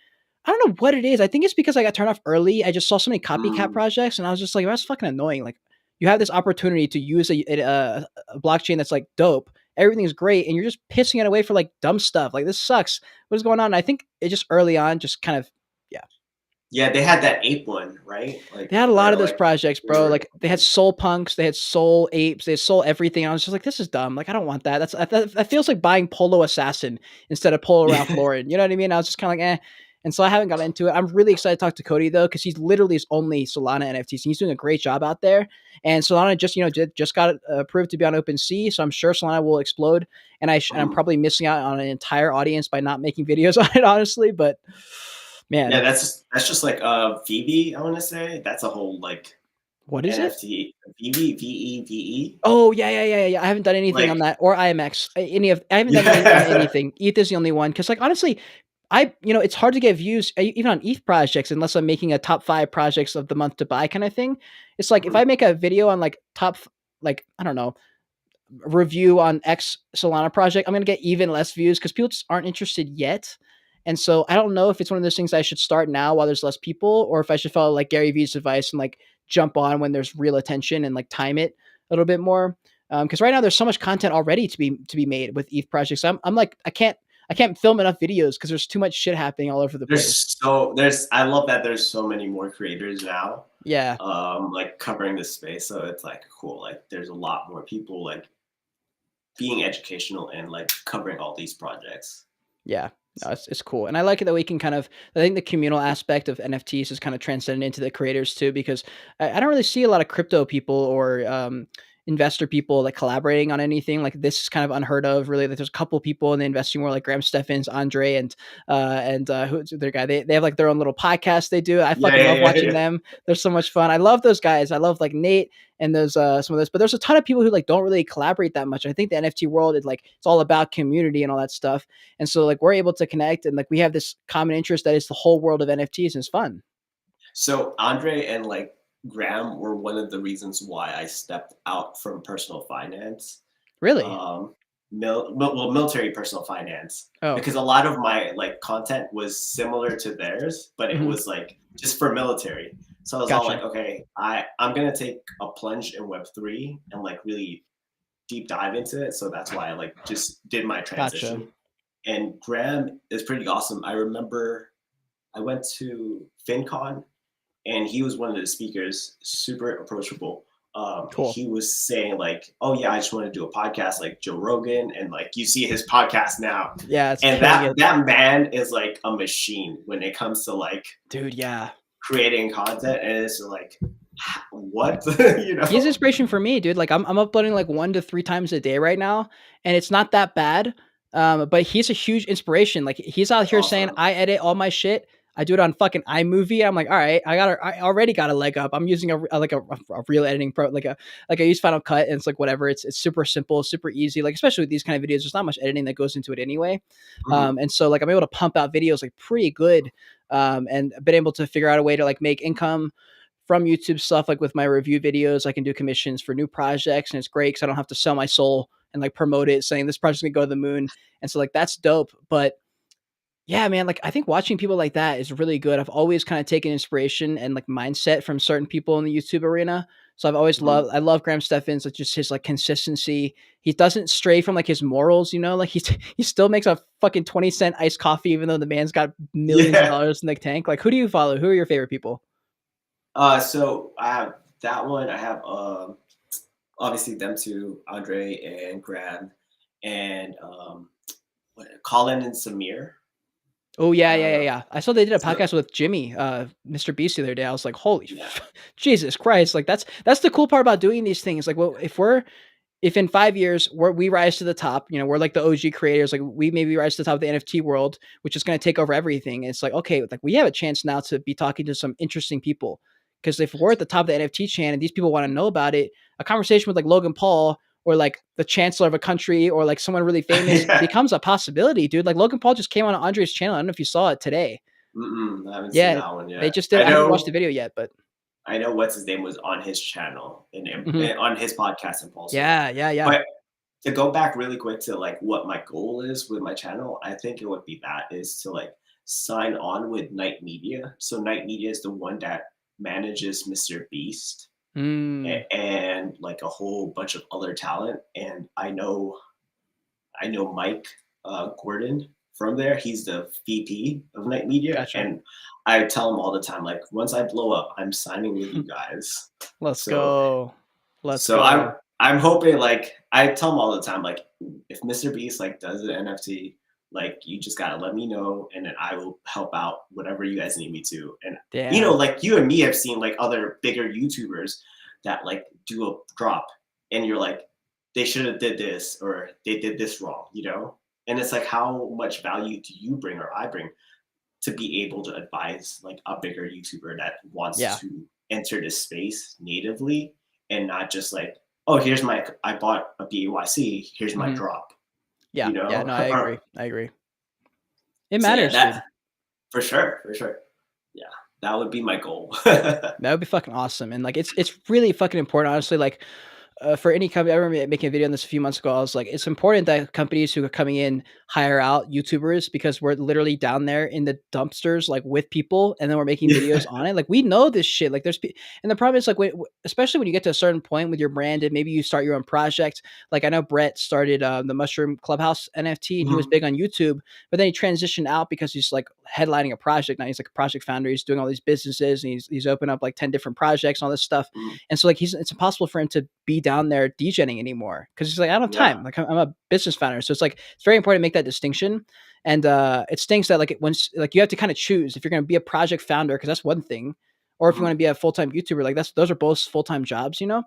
I don't know what it is. I think it's because I got turned off early. I just saw so many copycat Mm. projects, and I was just like, "That's fucking annoying." Like, you have this opportunity to use a blockchain that's like dope. Everything is great, and you're just pissing it away for like dumb stuff. Like this sucks. What is going on? I think it just early on, just kind of yeah. Yeah, they had that ape one, right? They Like had a lot where of those like projects, they bro. were Like they had soul punks, they had soul apes, they had soul everything. I was just like, this is dumb. Like I don't want that. That feels like buying Polo Assassin instead of Polo Ralph Lauren. You know what I mean? I was just kind of like, eh. And so I haven't got into it. I'm really excited to talk to Cody though, because he's literally his only Solana NFTs. And he's doing a great job out there. And Solana just just got approved to be on OpenSea, so I'm sure Solana will explode. And and I'm Mhm. probably missing out on an entire audience by not making videos on it, honestly. But Yeah, man, that's just like VB, I want to say. That's a whole like what is it? NFT. VB, VEVE. Oh, yeah. I haven't done anything on Like that or IMX, any of I haven't done any on yeah. anything. ETH is the only one because, like, honestly, it's hard to get views even on ETH projects unless I'm making a top 5 projects of the month to buy kinda thing. It's like if Mhm. I make a video on, like, like, I don't know, review on X Solana project, I'm gonna get even less views because people just aren't interested yet. And so I don't know if it's one of those things I should start now while there's less people, or if I should follow like Gary Vee's advice and like jump on when there's real attention and like time it a little bit more. Because right now there's so much content already to be made with ETH projects. I'm like I can't film enough videos because there's too much shit happening all over the place. There's I love that there's so many more creators now Yeah, like covering this space. So it's like cool. Like there's a lot more people like being educational and like covering all these projects. yeah. No, it's cool, and I like it that we can kind of. I think the communal aspect of NFTs is kind of transcended into the creators too, because I don't really see a lot of crypto people or investor people like collaborating on anything like this. Is kind of unheard of, really. Like, there's a couple people in the investing world, like Graham Steffens, Andre, and who's their guy? They have like their own little podcast they do. I Yeah, fucking love yeah, watching yeah. them. They're so much fun. I love those guys. I love like Nate and those some of those, but there's a ton of people who like don't really collaborate that much. I think the NFT world is like it's all about community and all that stuff. And so like we're able to connect and like we have this common interest that is the whole world of NFTs and it's fun. So Andre and like Graham were one of the reasons why I stepped out from personal finance, Really? um, military personal finance, Oh. because a lot of my like content was similar to theirs, but it Mhm. was like just for military. So I was all Gotcha. like, okay, I'm gonna take a plunge in Web3 and like really deep dive into it. So that's why I like just did my Gotcha. transition. And Graham is pretty awesome. I remember I went to FinCon and he was one of the speakers, super approachable. Cool. He was saying like, "Oh yeah, I just want to do a podcast like Joe Rogan," and like you see his podcast now, Yeah, it's and killing it. that man is like a machine when it comes to like Dude, yeah. creating content, and it's like, what you He's know? inspiration for me, dude. Like I'm uploading like 1 to 3 times a day right now, and it's not that bad. But he's a huge inspiration. Like he's out That's here saying, awesome. "I edit all my shit. I do it on fucking iMovie. I'm like, all right, I already got a leg up. I'm using a real editing pro, like I use Final Cut, and it's like whatever. It's super simple, super easy. Like especially with these kind of videos, there's not much editing that goes into it anyway. Mhm. And so like I'm able to pump out videos like pretty good, and been able to figure out a way to like make income from YouTube stuff. Like with my review videos, I can do commissions for new projects, and it's great because I don't have to sell my soul and like promote it, saying this project's gonna go to the moon. And so like that's dope. But yeah, man, like I think watching people like that is really good. I've always kind of taken inspiration and like mindset from certain people in the YouTube arena. So I've always Mhm. loved, I love Graham Stephan's, like just his like consistency. He doesn't stray from like his morals, you know, like he still makes a fucking 20-cent iced coffee, even though the man's got millions of Yeah. dollars in the tank. Like, who do you follow? Who are your favorite people? So I have that one. I have obviously them two, Andre and Graham, and Colin and Samir. Oh yeah, yeah, yeah, Uh, yeah. I saw they did a so podcast with Jimmy, Mr. Beast the other day. I was like, holy yeah, Jesus Christ. Like that's the cool part about doing these things. Like, well, if in 5 years we rise to the top, you know, we're like the OG creators, like we maybe rise to the top of the NFT world, which is going to take over everything. It's like, okay, like we have a chance now to be talking to some interesting people. Because if we're at the top of the NFT chain and these people want to know about it, a conversation with like Logan Paul or like the chancellor of a country or like someone really famous yeah. becomes a possibility, dude. Like Logan Paul just came on Andre's channel. I don't know if you saw it today. Mm-mm, I haven't seen Yeah, that one they yet. just did. I haven't watched the video yet, but I know what's his name was on his channel mhm. and on his podcast Impulsive. Yeah, yeah, yeah. But to go back really quick to like what my goal is with my channel, I think it would be that is to like sign on with Night Media. So Night Media is the one that manages Mr. Beast Mm, and like a whole bunch of other talent. And I know Mike Gordon from there. He's the VP of Night Media, gotcha. and I tell him all the time, like, once I blow up, I'm signing with you guys. Let's So, go. Let's so I'm go. I'm hoping like I tell him all the time, like, if Mr. Beast like does an NFT, like you just gotta let me know, and then I will help out whatever you guys need me to. And Damn. like you and me have seen like other bigger YouTubers that like do a drop, and you're like, they should have did this or they did this wrong. And it's like, how much value do you bring or I bring to be able to advise like a bigger YouTuber that wants Yeah. to enter this space natively and not just like, oh, I bought a BYC, here's my Mhm. drop, Yeah, yeah, no, I or agree, I agree. It so yeah, matters, that dude. for sure, yeah, that would be my goal. That would be fucking awesome, and, like, it's really fucking important, honestly, like, for any company, I remember making a video on this a few months ago. I was like, it's important that companies who are coming in hire out YouTubers because we're literally down there in the dumpsters, like with people, and then we're making videos Yeah. on it. Like we know this shit. Like and the problem is like, especially when you get to a certain point with your brand and maybe you start your own project. Like I know Brett started the Mushroom Clubhouse NFT and he was Mhm. big on YouTube, but then he transitioned out because he's like headlining a project now. He's like a project founder. He's doing all these businesses and he's opened up like 10 different projects and all this stuff. Mhm. And so like it's impossible for him to be down there DJing anymore because he's like, I don't have Yeah. time. Like I'm a business founder. So it's like it's very important to make that distinction. And it stinks that like once like you have to kind of choose if you're gonna be a project founder, because that's one thing, or if you want Mhm. to be a full-time YouTuber, like those are both full-time jobs, you know?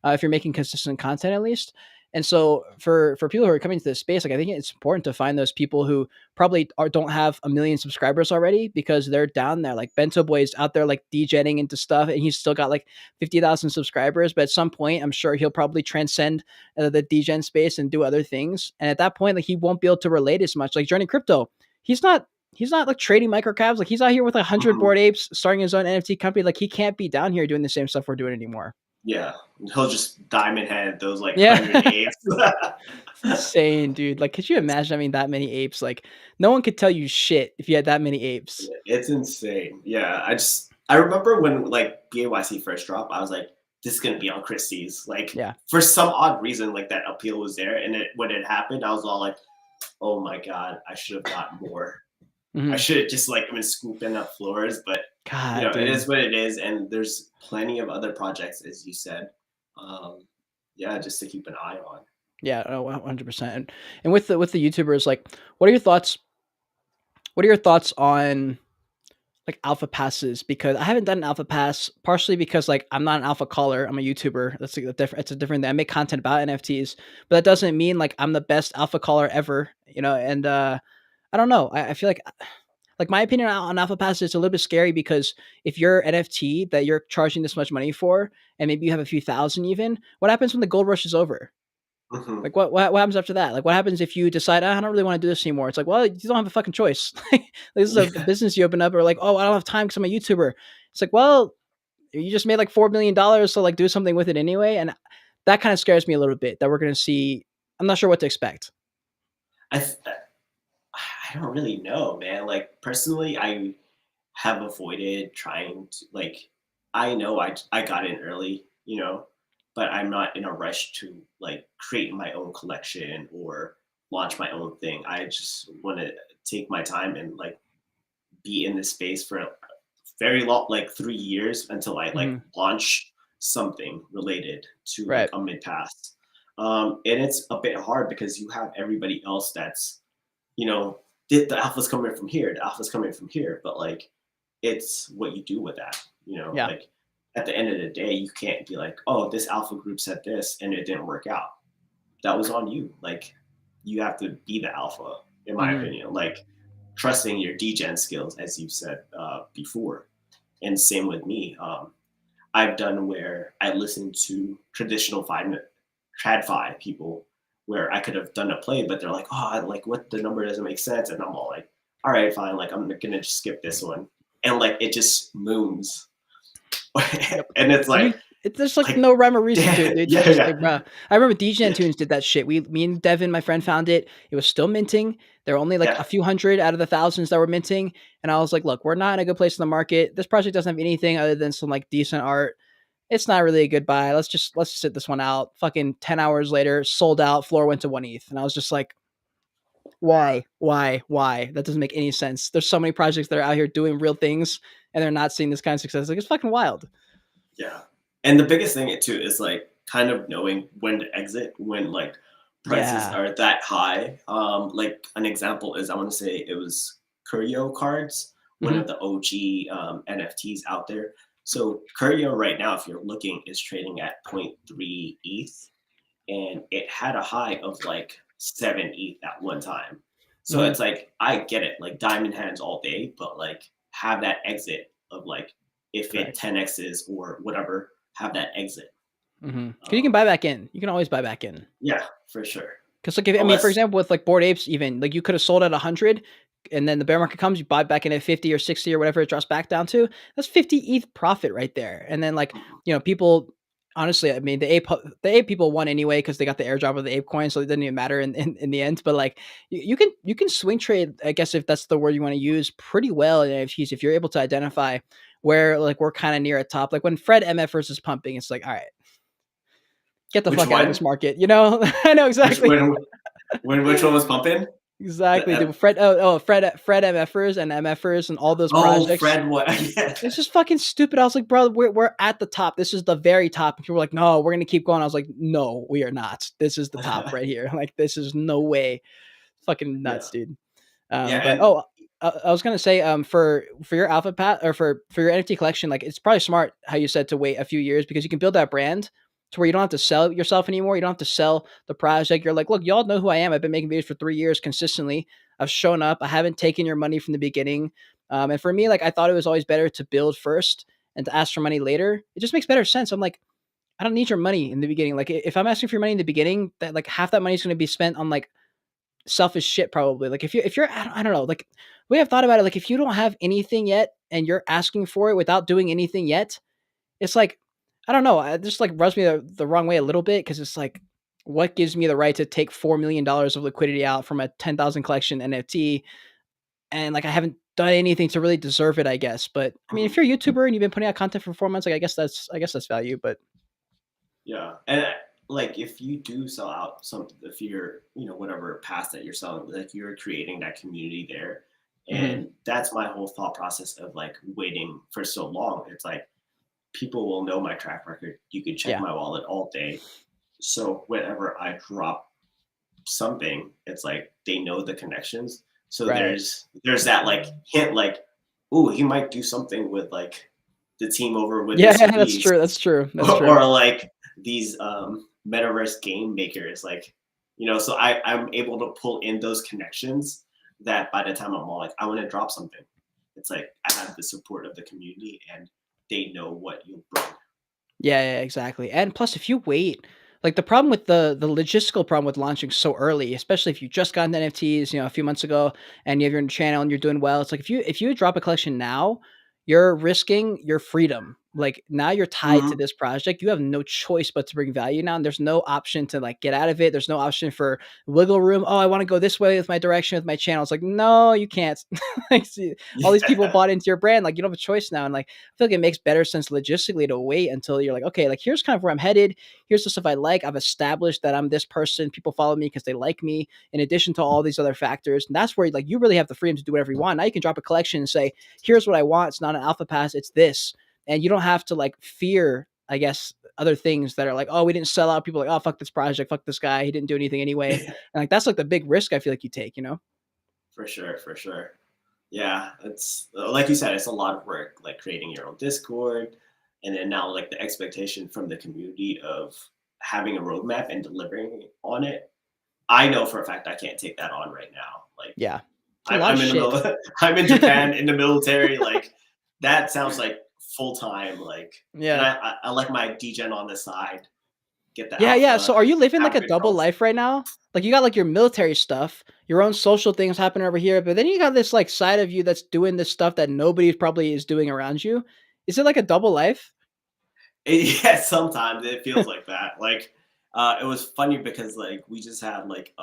If you're making consistent content at least. And so for people who are coming to this space, like I think it's important to find those people who probably don't have a million subscribers already because they're down there. Like Bento Boy's out there like DJing into stuff, and he's still got like 50,000 subscribers. But at some point, I'm sure he'll probably transcend the DGen space and do other things. And at that point, like he won't be able to relate as much. Like Journey Crypto, he's not. He's not like trading microcabs. Like he's out here with 100 Mhm. board apes, starting his own NFT company. Like he can't be down here doing the same stuff we're doing anymore. Yeah, he'll just diamond head those like Yeah. 100 apes. It's insane, dude. Like, could you imagine having that many apes? Like, no one could tell you shit if you had that many apes. It's insane. Yeah, I remember when like BAYC first dropped, I was like, this is gonna be on Christie's. Like Yeah. for some odd reason, like that appeal was there, and when it happened, I was all like, oh my god, I should have got more. I Mhm. should have just like been scooping up floors, but God, it dude. is what it is, and there's plenty of other projects, as you said. Um, yeah, just to keep an eye on. Yeah, oh, 100%. And with the YouTubers, like, what are your thoughts? What are your thoughts on like alpha passes? Because I haven't done an alpha pass, partially because like I'm not an alpha caller. I'm a YouTuber. That's like a different. It's a different thing. I make content about NFTs, but that doesn't mean like I'm the best alpha caller ever. You know, and I don't know. I feel like Like my opinion on alpha passes is a little bit scary because if your NFT that you're charging this much money for, and maybe you have a few thousand even, what happens when the gold rush is over? Mhm. Like what happens after that? Like what happens if you decide, "Ah, I don't really want to do this anymore?" It's like, well, you don't have a fucking choice. This is a Yeah. business you open up, or like, oh, I don't have time because I'm a YouTuber. It's like, well, you just made like $4 million, so like do something with it anyway. And that kind of scares me a little bit that we're gonna see. I'm not sure what to expect. I th- I don't really know, man. Like personally, I have avoided trying to like. I know I got in early, but I'm not in a rush to like create my own collection or launch my own thing. I just want to take my time and like be in this space for a very long, like 3 years until I like Hmm. launch something related to like Right. a mid pass. And it's a bit hard because you have everybody else that's, the alpha's coming from here, the alpha's coming from here, but like it's what you do with that, Yeah. like at the end of the day, you can't be like, oh, this alpha group said this and it didn't work out. That was on you. Like you have to be the alpha, in my Hmm. opinion. Like trusting your degen skills, as you've said before. And same with me. I've done where I listened to traditional TradFi people where I could have done a play, but they're like, oh, like what the number doesn't make sense. And I'm all like, all right, fine. Like I'm gonna just skip this one. And like it just moons. Yep. And it's You it's just like like, no rhyme or reason to it, damn, dude. It's yeah, just yeah, like, bruh. I remember DGen yeah, Tunes did that shit. Me and Devin, my friend, found it. It was still minting. There were only like yeah. a few hundred out of the thousands that were minting. And I was like, look, we're not in a good place in the market. This project doesn't have anything other than some like decent art. It's not really a good buy. Let's sit this one out. Fucking 10 hours later, sold out. Floor went to 1 ETH. And I was just like, why? Why? That doesn't make any sense. There's so many projects that are out here doing real things and they're not seeing this kind of success. Like it's fucking wild. Yeah. And the biggest thing too is like kind of knowing when to exit when like prices Yeah. are that high. Like an example is I want to say it was Curio cards, one Hmm. of the OG NFTs out there. So Curio right now, if you're looking, is trading at zero point 0.3 ETH, and it had a high of like 7 ETH at one time. So Hmm. it's like I get it, like diamond hands all day, but like have that exit of like if it Correct. 10x's or whatever, have that exit. Mhm. 'Cause you can Um, buy back in. You can always buy back in. yeah, for sure. 'Cause like if, I mean, for Unless example, with like Bored Apes even, like you could have sold at 100 and then the bear market comes, you buy back in at 50 or 60 or whatever it drops back down to. That's 50 ETH profit right there. And then like, people honestly, I mean, the ape people won anyway because they got the airdrop of the ape coin, so it didn't even matter in the end. But like you can swing trade, I guess if that's the word you want to use, pretty well in NFTs if you're able to identify where like we're kind of near a top. Like when Fred MF versus pumping, it's like, all right, get the which fuck out of this one? market, you know? I know Which exactly. when which one was pumping? The Exactly, F- dude. Fred MFers and MFers and all those oh, projects. Fred, what? Yeah. It's just fucking stupid. I was like, bro, we're at the top. This is the very top. And people were like, no, we're gonna keep going. I was like, no, we are not. This is the top right here. Like, this is no way. Fucking Yeah, nuts, dude. yeah, But and I was gonna say, for your alpha pat or for your NFT collection, like it's probably smart how you said to wait a few years because you can build that brand to where you don't have to sell yourself anymore. You don't have to sell the project. You're like, look, y'all know who I am. I've been making videos for 3 years consistently. I've shown up. I haven't taken your money from the beginning. And for me, like I thought it was always better to build first and to ask for money later. It just makes better sense. I'm like, I don't need your money in the beginning. Like if I'm asking for your money in the beginning, that like half that money is going to be spent on like selfish shit probably. Like if you're I don't know, like we have thought about it, like if you don't have anything yet and you're asking for it without doing anything yet, it's like I don't know, it just like rubs me the wrong way a little bit because it's like what gives me the right to take $4 million of liquidity out from a 10,000 collection NFT and like I haven't done anything to really deserve it, I guess. But I mean, if mhm. you're a YouTuber and you've been putting out content for 4 months, like I guess that's value. But Yeah, and like if you do sell out some, if you're whatever pass that you're selling, like you're creating that community there, mhm, and that's my whole thought process of like waiting for so long. It's like people will know my track record. You can check yeah, my wallet all day. So whenever I drop something, it's like they know the connections. So right, there's that like hint, like, oh, he might do something with like the team over with yeah, Mr. that's Beast true, that's true. or like these metaverse game makers, like so I'm able to pull in those connections that by the time I'm all like, I want to drop something, it's like I have the support of the community and they know what you bring. Yeah, yeah, exactly. And plus, if you wait, like the problem with the logistical problem with launching so early, especially if you just got into NFTs, a few months ago, and you have your channel and you're doing well, it's like if you drop a collection now, you're risking your freedom. Like now you're tied to Mhm. this project. You have no choice but to bring value now, and there's no option to like get out of it. There's no option for wiggle room. Oh, I want to go this way with my direction with my channel. It's like no, you can't. Like, see, all these people Yeah. bought into your brand. Like you don't have a choice now, and like I feel like it makes better sense logistically to wait until you're like, okay, like here's kind of where I'm headed. Here's the stuff I like. I've established that I'm this person. People follow me because they like me, in addition to all these other factors. And that's where like you really have the freedom to do whatever you want. Now you can drop a collection and say, here's what I want. It's not an alpha pass, it's this. And you don't have to like fear, I guess, other things that are like, oh, we didn't sell out. People are like, oh, fuck this project, fuck this guy. He didn't do anything anyway. And like that's like the big risk I feel like you take, you know? For sure, for sure. Yeah, it's like you said, it's a lot of work, like creating your own Discord, and then now like the expectation from the community of having a roadmap and delivering on it. I know for a fact I can't take that on right now. Like Yeah. It's a lot of I'm in the shit. middle. I'm in Japan in the military. Like that sounds like full time. Like, and Yeah. I like my DGen on the side. Get the Yeah, yeah. alpha. So are you living like Have a good double calls. life right now? Like you got like your military stuff, your own social things happening over here, but then you got this like side of you that's doing this stuff that nobody probably is doing around you. Is it like a double life? Yeah, sometimes it feels like that. Like, it was funny because like we just had like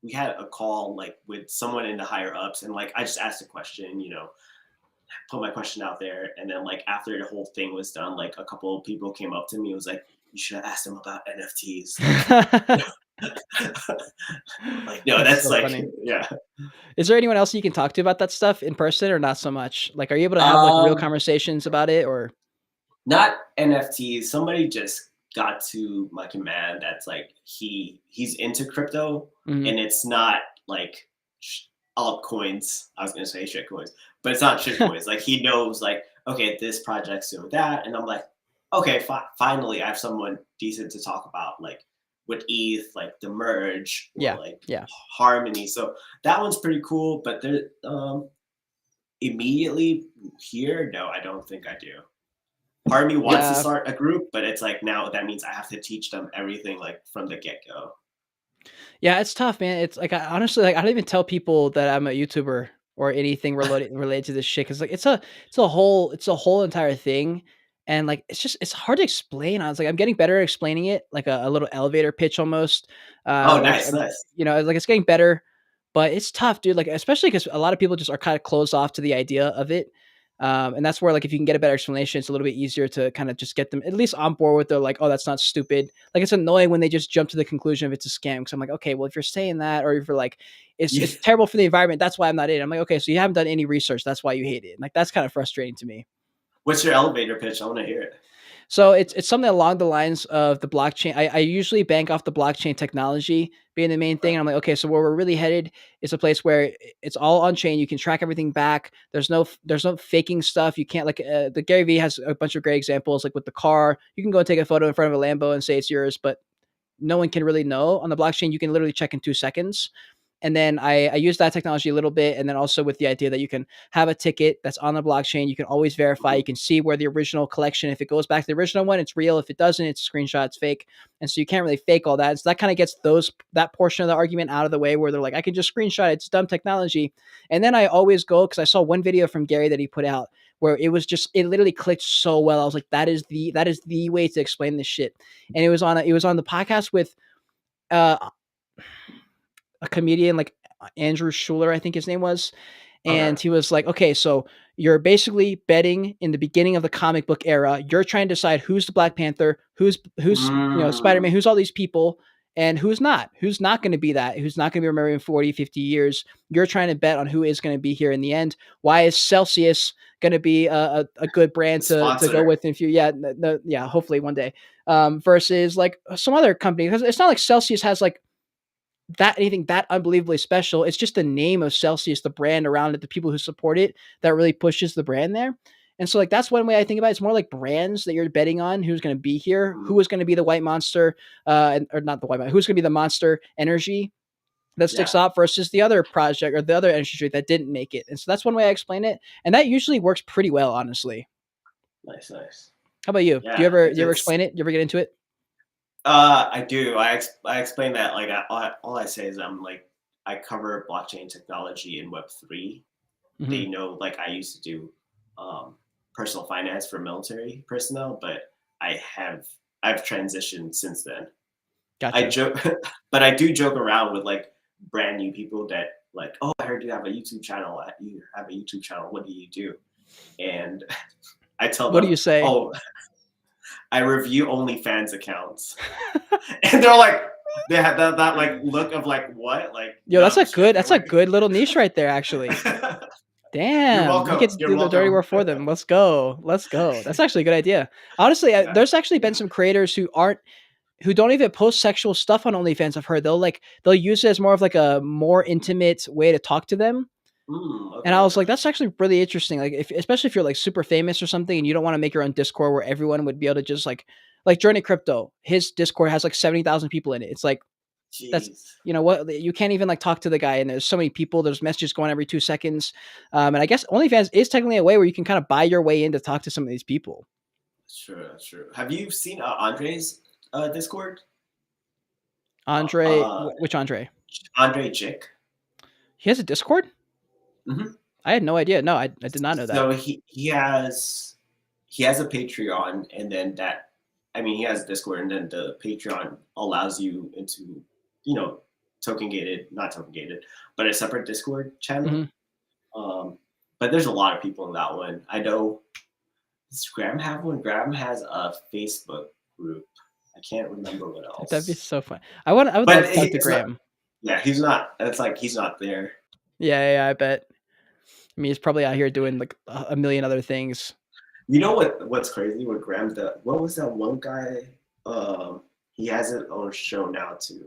we had a call like with someone in the higher ups, and like I just asked a question, put my question out there, and then like after the whole thing was done, like a couple of people came up to me, and was like, "You should have asked them about NFTs." Like, like no, That's that's so like funny. yeah. Is there anyone else you can talk to about that stuff in person or not so much? Like, are you able to have like real Um, conversations about it or? Not NFTs. Somebody just got to my command that's like he's into crypto, Mhm. and it's not like altcoins. I was gonna say shitcoins, but it's not shitcoins. Like he knows like okay, this project's doing that, and I'm like okay, finally I have someone decent to talk about like with ETH, like the merge or Yeah, like yeah. harmony. So that one's pretty cool. But there, immediately here, no, I don't think I do. Part of me wants to Yeah. start a group, but it's like now that means I have to teach them everything like from the get go. Yeah, it's tough, man. It's like I honestly like I don't even tell people that I'm a YouTuber or anything related to this shit because like it's a whole entire thing, and like it's hard to explain. I was like I'm getting better at explaining it, like a little elevator pitch almost. Oh, Like nice, nice. like it's getting better, but it's tough, dude. Like especially because a lot of people just are kind of closed off to the idea of it. And that's where like if you can get a better explanation, it's a little bit easier to kind of just get them at least on board with the like, oh, that's not stupid. Like it's annoying when they just jump to the conclusion of it's a scam because I'm like, okay, well if you're saying that or if you're like, Yeah. it's terrible for the environment, that's why I'm not in. I'm like, okay, so you haven't done any research, that's why you hate it. Like that's kind of frustrating to me. What's your elevator pitch? I want to hear it. So it's something along the lines of the blockchain. I usually bank off the blockchain technology being the main thing. Okay. And I'm like, okay, so where we're really headed is a place where it's all on chain. You can track everything back. There's no faking stuff. You can't like the Gary Vee has a bunch of great examples. Like with the car, you can go and take a photo in front of a Lambo and say it's yours, but no one can really know. On the blockchain, you can literally check in 2 seconds. And then I use that technology a little bit. And then also with the idea that you can have a ticket that's on the blockchain. You can always verify. Mhm. You can see where the original collection, if it goes back to the original one, it's real. If it doesn't, it's a screenshot, it's fake. And so you can't really fake all that. So that kind of gets that portion of the argument out of the way where they're like, I can just screenshot it. It's dumb technology. And then I always go, because I saw one video from Gary that he put out where it literally clicked so well. I was like, that is the way to explain this shit. And it was on the podcast with uh a comedian like Andrew Schuler, I think his name was. And Okay. he was like, okay, so you're basically betting in the beginning of the comic book era. You're trying to decide who's the Black Panther, who's Spider-Man, Mm, who's all these people, and who's not going to be that, who's not going to be remembered in 40, 50 years. You're trying to bet on who is going to be here in the end. Why is Celsius going to be a good brand to go sponsor. with in few? Yeah, yeah, hopefully one day. Versus like some other company, because it's not like Celsius has like anything that unbelievably special. It's just the name of Celsius, the brand around it, the people who support it that really pushes the brand there. And so like that's one way I think about it. It's more like brands that you're betting on who's going to be here, Mhm. who is going to be the white monster, or not the white monster, who's going to be the monster energy that sticks out versus the other project or the other industry that didn't make it. And so that's one way I explain it. And that usually works pretty well, honestly. Nice. How about you? Yeah, Do you ever explain it? You ever get into it? I do. I explain that like all I say is I cover blockchain technology in Web3. Mm-hmm. They know like I used to do personal finance for military personnel, but I've transitioned since then. Gotcha. I joke, but I do joke around with like brand new people that like, oh, I heard you have a YouTube channel. You have a YouTube channel. What do you do? And I tell them, what do you say? Oh, I review OnlyFans accounts. And they're like, they had that like look of like, what? Like, yo, that's a good little niche right there, actually. Damn, you're welcome. You get to do the dirty work for them. Let's go. That's actually a good idea. Honestly, there's actually been some creators who don't even post sexual stuff on OnlyFans. I've heard they'll use it as more of like a more intimate way to talk to them. Okay. And I was like, that's actually really interesting. Like, especially if you're like super famous or something, and you don't want to make your own Discord where everyone would be able to just like Journey Crypto. His Discord has like 70,000 people in it. It's like, jeez. That's what you can't even like talk to the guy, and there's so many people. There's messages going every 2 seconds, and I guess OnlyFans is technically a way where you can kind of buy your way in to talk to some of these people. That's true. Have you seen Andre's Discord? Andre, which Andre? Andre Jick. He has a Discord? Mm-hmm. I had no idea. No, I did not know that. So he has a Patreon, and then he has Discord, and then the Patreon allows you into, not token gated, but a separate Discord channel. Mm-hmm. But there's a lot of people in that one. I know. Does Graham have one? Graham has a Facebook group. I can't remember what else. That'd be so fun. I would love to talk to Graham. He's not. It's like he's not there. Yeah, I bet. I mean, he's probably out here doing like a million other things. You know what's crazy with Graham? What was that one guy? He has his own show now too.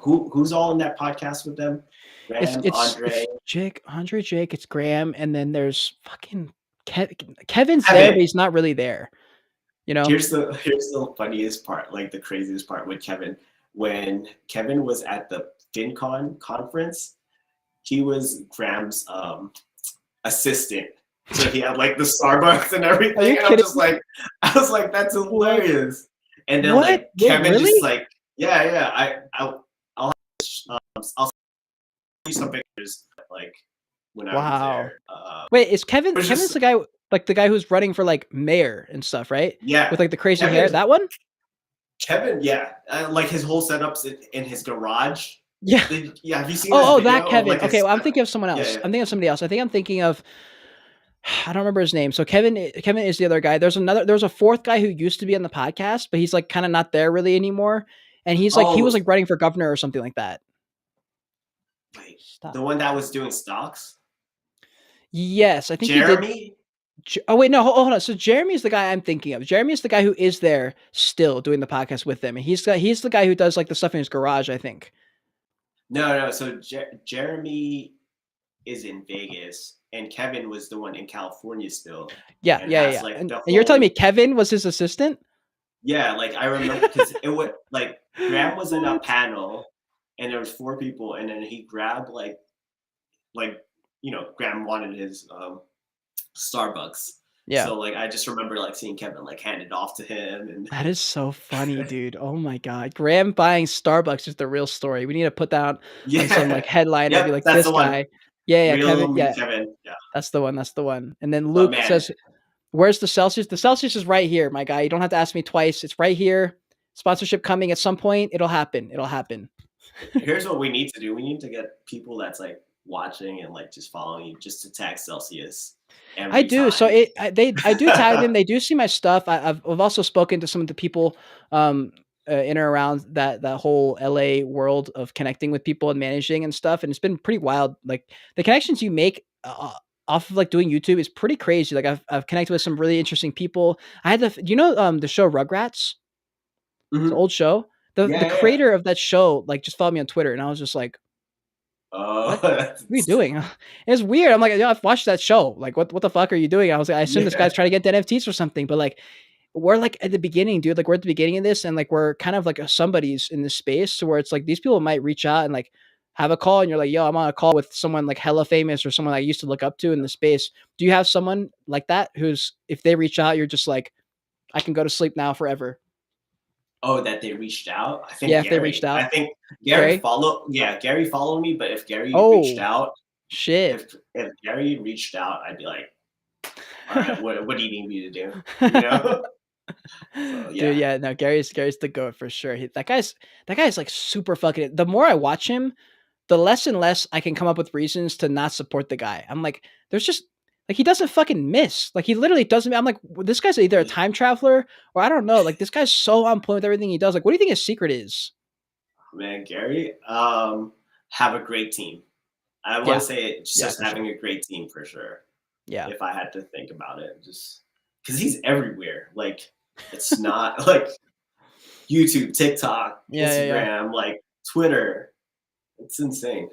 Who's all in that podcast with them? Graham, Andre, Jake. It's Graham, and then there's fucking Kevin's there, but he's not really there. Here's the funniest part, like the craziest part with Kevin. When Kevin was at the FinCon conference, he was Graham's assistant. So he had like the Starbucks and everything. And I was like, that's hilarious. And then like Kevin just like, I'll show you some pictures like when I was there. Wait, is Kevin's the guy, like the guy who's running for like mayor and stuff, right? Yeah. With like the crazy hair, that one? Kevin, yeah. Like his whole setup's in his garage. Yeah. Have you seen that Kevin. Like okay, well, I'm thinking of someone else. Yeah. I'm thinking of somebody else. I think I'm thinking of, I don't remember his name. So Kevin is the other guy. There's a fourth guy who used to be on the podcast, but he's like kind of not there really anymore. And he's like, he was like running for governor or something like that. Wait, the one that was doing stocks? Yes, I think Jeremy? He did. Oh wait, no, hold on. So Jeremy is the guy I'm thinking of. Jeremy is the guy who is there still doing the podcast with them, and he's the guy who does like the stuff in his garage, I think. No. So Jeremy is in Vegas, and Kevin was the one in California still. Yeah. Like, and you're telling me Kevin was his assistant? Yeah, like I remember because it was like Graham was in a panel, and there was 4 people, and then he grabbed like Graham wanted his Starbucks. Yeah. So like I just remember like seeing Kevin like hand it off to him, and that is so funny, dude. Oh my god, Graham buying Starbucks is the real story. We need to put that on some like headline and be like this guy. Yeah, Kevin. Yeah, that's the one. And then Luke says, "Where's the Celsius? The Celsius is right here, my guy. You don't have to ask me twice. It's right here. Sponsorship coming at some point. It'll happen. Here's what we need to do. We need to get people that's like watching and like just following you just to tag Celsius. I do. Time. So I do tag them. They do see my stuff. I've also spoken to some of the people in or around that whole LA world of connecting with people and managing and stuff. And it's been pretty wild. Like the connections you make off of like doing YouTube is pretty crazy. Like I've connected with some really interesting people. I had the show Rugrats? Mm-hmm. It's an old show. The creator of that show like just followed me on Twitter, and I was just like, what are you doing? It's weird. I'm like, I've watched that show. Like, what the fuck are you doing? I was like, I assume this guy's trying to get the NFTs or something. But like, we're like at the beginning, dude. Like, we're at the beginning of this, and like we're kind of like somebody's in this space, to where it's like these people might reach out and like have a call and you're like, yo, I'm on a call with someone like hella famous or someone I used to look up to in the space. Do you have someone like that who's, if they reach out, you're just like, I can go to sleep now forever? Oh, that they reached out? I think Yeah, if they reached Gary. I out. think Gary? Gary followed me, but if Gary reached Oh, out, shit. if Gary reached out, I'd be like, "All right, what do you need me to do?" You know? So, Dude, yeah. yeah, no, Gary's the GOAT for sure. That guy's like super fucking, the more I watch him, the less and less I can come up with reasons to not support the guy. I'm like, there's just like he doesn't fucking miss. Like he literally doesn't. I'm like, this guy's either a time traveler or I don't know. Like this guy's so on point with everything he does. Like, what do you think his secret is? Man, Gary, have a great team. I wanna Yeah, say it yeah, just for sure. having a great team for sure, Yeah, if I had to think about it, just because he's everywhere. Like, it's not like YouTube, TikTok, yeah, yeah, yeah. Instagram, like Twitter. It's insane.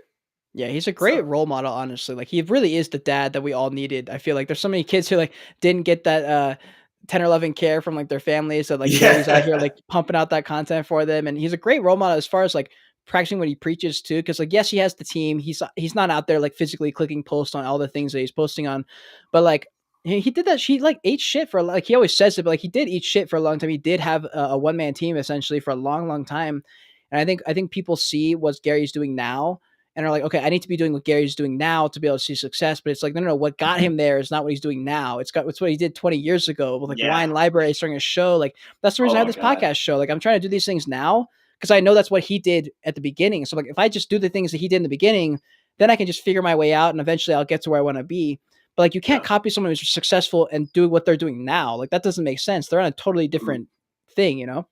Yeah, he's a great So role model, honestly. Like he really is the dad that we all needed. I feel like there's so many kids who like didn't get that 10 or 11 care from like their families. So like Gary's out here yeah. like pumping out that content for them, and he's a great role model as far as like practicing what he preaches too. Because like yes, he has the team. He's not out there like physically clicking post on all the things that he's posting on, but like he did that. She like ate shit for like he always says it, but like he did eat shit for a long time. He did have a one man team essentially for a long, long time, and I think people see what Gary's doing now and are like, okay, I need to be doing what Gary's doing now to be able to see success. But it's like, no, no, no. What got him there is not what he's doing now. It's what he did 20 years ago with like Yeah. Wine Library starting a show. Like that's the reason I Oh have my this god. podcast show. Like I'm trying to do these things now because I know that's what he did at the beginning. So like if I just do the things that he did in the beginning, then I can just figure my way out and eventually I'll get to where I want to be. But like you can't Yeah. copy someone who's successful and do what they're doing now. Like that doesn't make sense. They're on a totally Mhm. different thing, you know?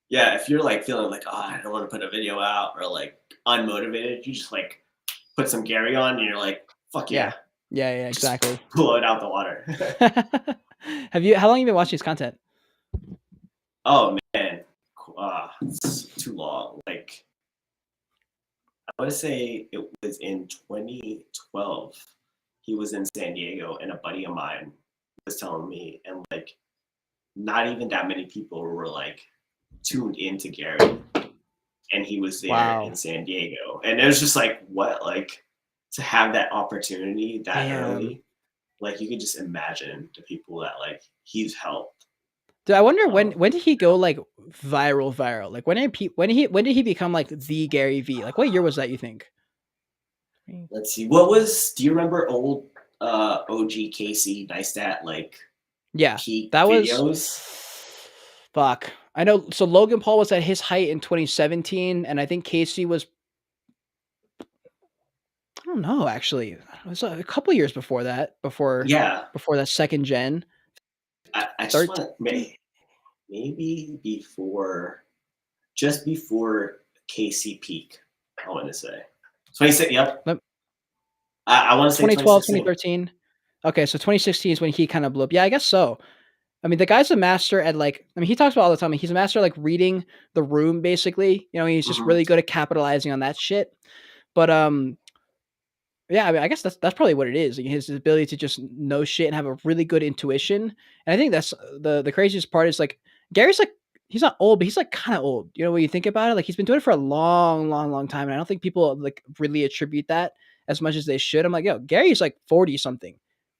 Yeah, if you're like feeling like, oh, I don't want to put a video out or like unmotivated, you just like put some Gary on and you're like, fuck Yeah. yeah, Yeah, yeah, just exactly. blow it out the water. How long have you been watching his content? Oh man, it's too long. Like I want to say it was in 2012. He was in San Diego, and a buddy of mine was telling me, and like not even that many people were like tuned into Gary, and he was there in Wow. San Diego, and it was just like what, like to have that opportunity that Damn. early. Like you could just imagine the people that like he's helped. Dude, I wonder when Um, when did he go like viral? Like when did he become like the Gary V? Like what year was that you think? let's see, what was? Do you remember old OG Casey Neistat like Yeah. peak That was videos? fuck. I know so Logan Paul was at his height in 2017 and I think Casey was I don't know actually. It was a couple years before that, Yeah, before that second gen. I just want to 13. maybe before, just before Casey peak. I want to say 26. Yep, Let- I want to say 2012, 2016. 2013. Okay, so 2016 is when he kind of blew up. Yeah, I guess so. I mean, the guy's a master at like, I mean, he talks about all the time. He's a master at like reading the room, basically. You know, he's just Hmm. really good at capitalizing on that shit. But yeah, I mean, I guess that's probably what it is. Like, his ability to just know shit and have a really good intuition. And I think that's the craziest part is like Gary's like he's not old, but he's like kind of old. You know, when you think about it, like he's been doing it for a long, long, long time, and I don't think people like really attribute that as much as they should. I'm like, yo, Gary's like 40 something.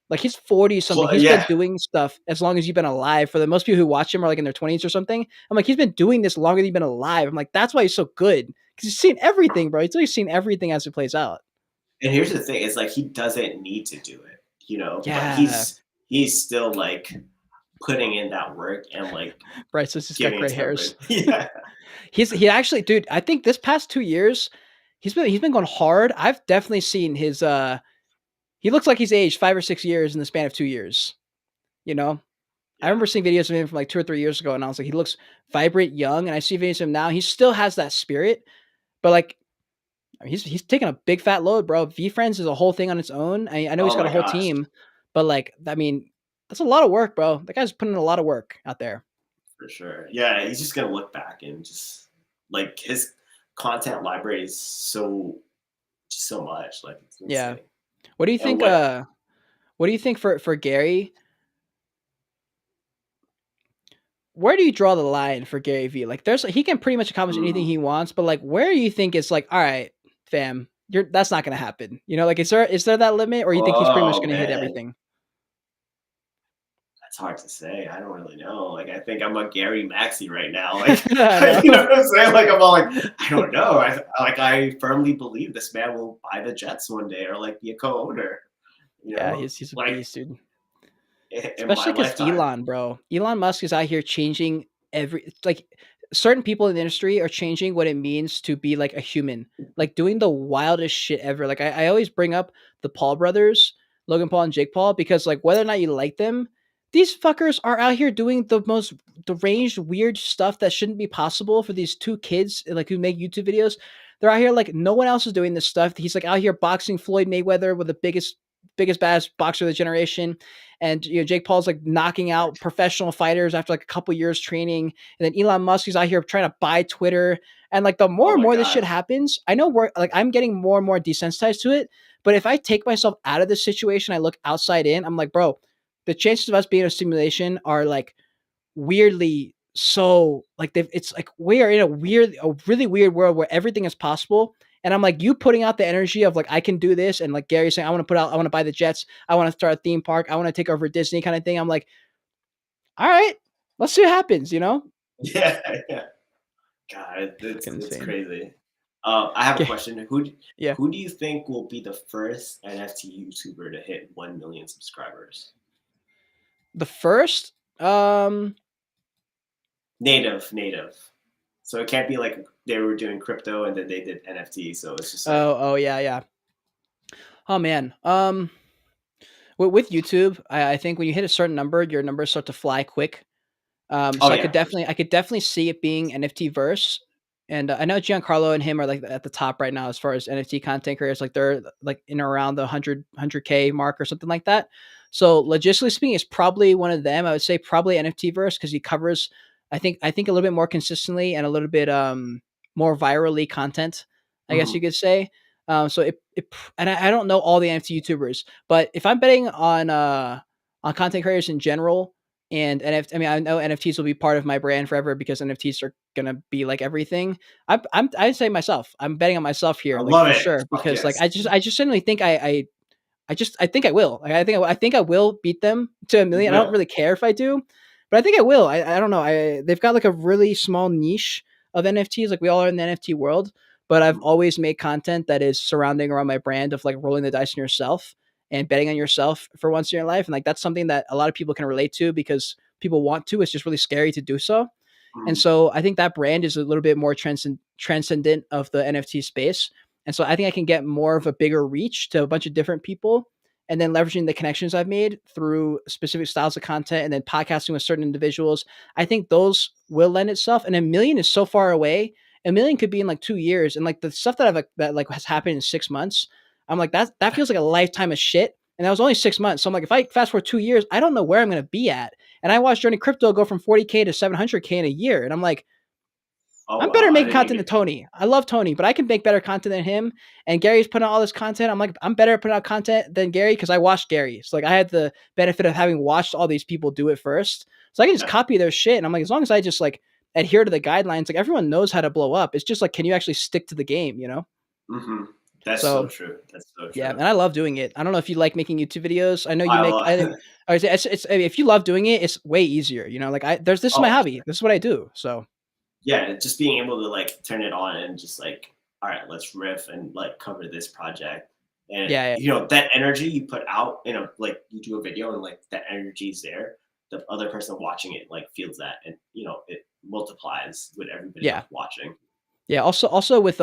Like he's 40 something. He's been Yeah, doing stuff as long as you've been alive. For the most people who watch him are like in their 20s or something. I'm like, he's been doing this longer than you've been alive. I'm like, that's why he's so good. Because he's seen everything, bro. He's always seen everything as it plays out. and here's the thing: it's like he doesn't need to do it, but Yeah. he's still like putting in that work and like Bryce just got giving it gray to everybody. hairs. Yeah. He actually, dude, I think this past 2 years, he's been going hard. I've definitely seen his he looks like he's aged 5 or 6 years in the span of 2 years. You know? I Yeah. remember seeing videos of him from like 2 or 3 years ago, and I was like, he looks vibrant, young, and I see videos of him now. He still has that spirit, but like I mean, he's taking a big fat load, bro. V Friends is a whole thing on its own. I know he's Oh got a my whole gosh, team, but like I mean, that's a lot of work, bro. That guy's putting in a lot of work out there. for sure. Yeah, he's just gonna look back and just like his content library is so much. Like it's Yeah. insane. What do you And think? what What do you think for Gary? Where do you draw the line for Gary Vee? Like, he can pretty much accomplish anything mm, he wants, but like, where do you think it's like, all right? fam, that's not gonna happen. You know, like is there that limit, or you think he's pretty much Oh gonna hit man, everything? that's hard to say. I don't really know. Like I think I'm a Gary Maxey right now. Like I know. you know what I'm saying? Like I'm all like, I don't know. I firmly believe this man will buy the Jets one day or like be a co-owner. You Yeah, know, he's a like beast, dude. in my Especially because lifetime. Elon, bro. Elon Musk is out here changing like certain people in the industry are changing what it means to be like a human, like doing the wildest shit ever. Like I always bring up the Paul brothers, Logan Paul and Jake Paul, because like whether or not you like them, these fuckers are out here doing the most deranged, weird stuff that shouldn't be possible for these two kids like who make YouTube videos. They're out here like no one else is doing this stuff. He's like out here boxing Floyd Mayweather with the biggest baddest boxer of the generation, and Jake Paul's like knocking out professional fighters after like a couple years training, and then Elon Musk is out here trying to buy Twitter, and like the more Oh and my more this shit gosh. happens, I know we're like I'm getting more and more desensitized to it, but if I take myself out of this situation, I look outside in, I'm like, bro, the chances of us being in a simulation are like weirdly so like it's like we are in a really weird world where everything is possible. And I'm like, you putting out the energy of like I can do this, and like Gary saying, I want to buy the Jets, I want to start a theme park, I want to take over Disney kind of thing. I'm like, all right, let's see what happens, you know? Yeah, yeah. God, Fucking it's insane. crazy. I have a Okay. question. Yeah. Who do you think will be the first NFT YouTuber to hit 1 million subscribers? The first, Native. So it can't be like they were doing crypto and then they did NFT. So it's just like, oh yeah, yeah. Oh man. With YouTube, I think when you hit a certain number, your numbers start to fly quick. oh So yeah, for sure. I could definitely see it being NFT verse. And I know Giancarlo and him are like at the top right now as far as NFT content creators. Like they're like in around the 100K mark or something like that. So logistically speaking, it's probably one of them. I would say probably NFT verse because he covers, I think a little bit more consistently and a little bit more virally content, I guess you Mhm. could say. So and I don't know all the NFT YouTubers, but if I'm betting on content creators in general, and NFT, I mean, I know NFTs will be part of my brand forever because NFTs are gonna be like everything. I'd say myself. I'm betting on myself I here, like love for it. sure, Fuck because like yes. I just generally think I think I will. Like, I think I will beat them to a You million. I don't will. really care if I do, but I think I will. I don't know. They've got like a really small niche of NFTs. Like we all are in the NFT world, but I've Mhm. always made content that is surrounding around my brand of like rolling the dice on yourself and betting on yourself for once in your life. And like that's something that a lot of people can relate to because people want to. It's just really scary to do so. And Mhm. so I think that brand is a little bit more transcendent of the NFT space. And so I think I can get more of a bigger reach to a bunch of different people, and then leveraging the connections I've made through specific styles of content and then podcasting with certain individuals. I think those will lend itself. And a million is so far away. A million could be in like 2 years. And like the stuff that that like has happened in 6 months, I'm like, that feels like a lifetime of shit. And that was only 6 months. So I'm like, if I fast forward 2 years, I don't know where I'm going to be at. And I watched Journey Crypto go from 40K to 700K in a year. And I'm like, Oh I'm better wow, at I making didn't content than even. Tony. I love Tony, but I can make better content than him. And Gary's putting out all this content. I'm like, I'm better at putting out content than Gary because I watched Gary. So like I had the benefit of having watched all these people do it first. So I can just Yeah. copy their shit. And I'm like, as long as I just like adhere to the guidelines, like everyone knows how to blow up. It's just like, can you actually stick to the game, you know? Hmm. That's so So true. That's so yeah, true. and I love doing it. I don't know if you like making YouTube videos. I know you I make. love. I would say it's if you love doing it, it's way easier. You know, like this is my Oh, for hobby. sure. This is what I do. So Yeah, just being able to like turn it on and just like, all right, let's riff and like cover this project. And yeah, you know that energy you put out in a like you do a video and like that energy is there. The other person watching it like feels that, and you know it multiplies with everybody yeah, else watching. yeah. Also with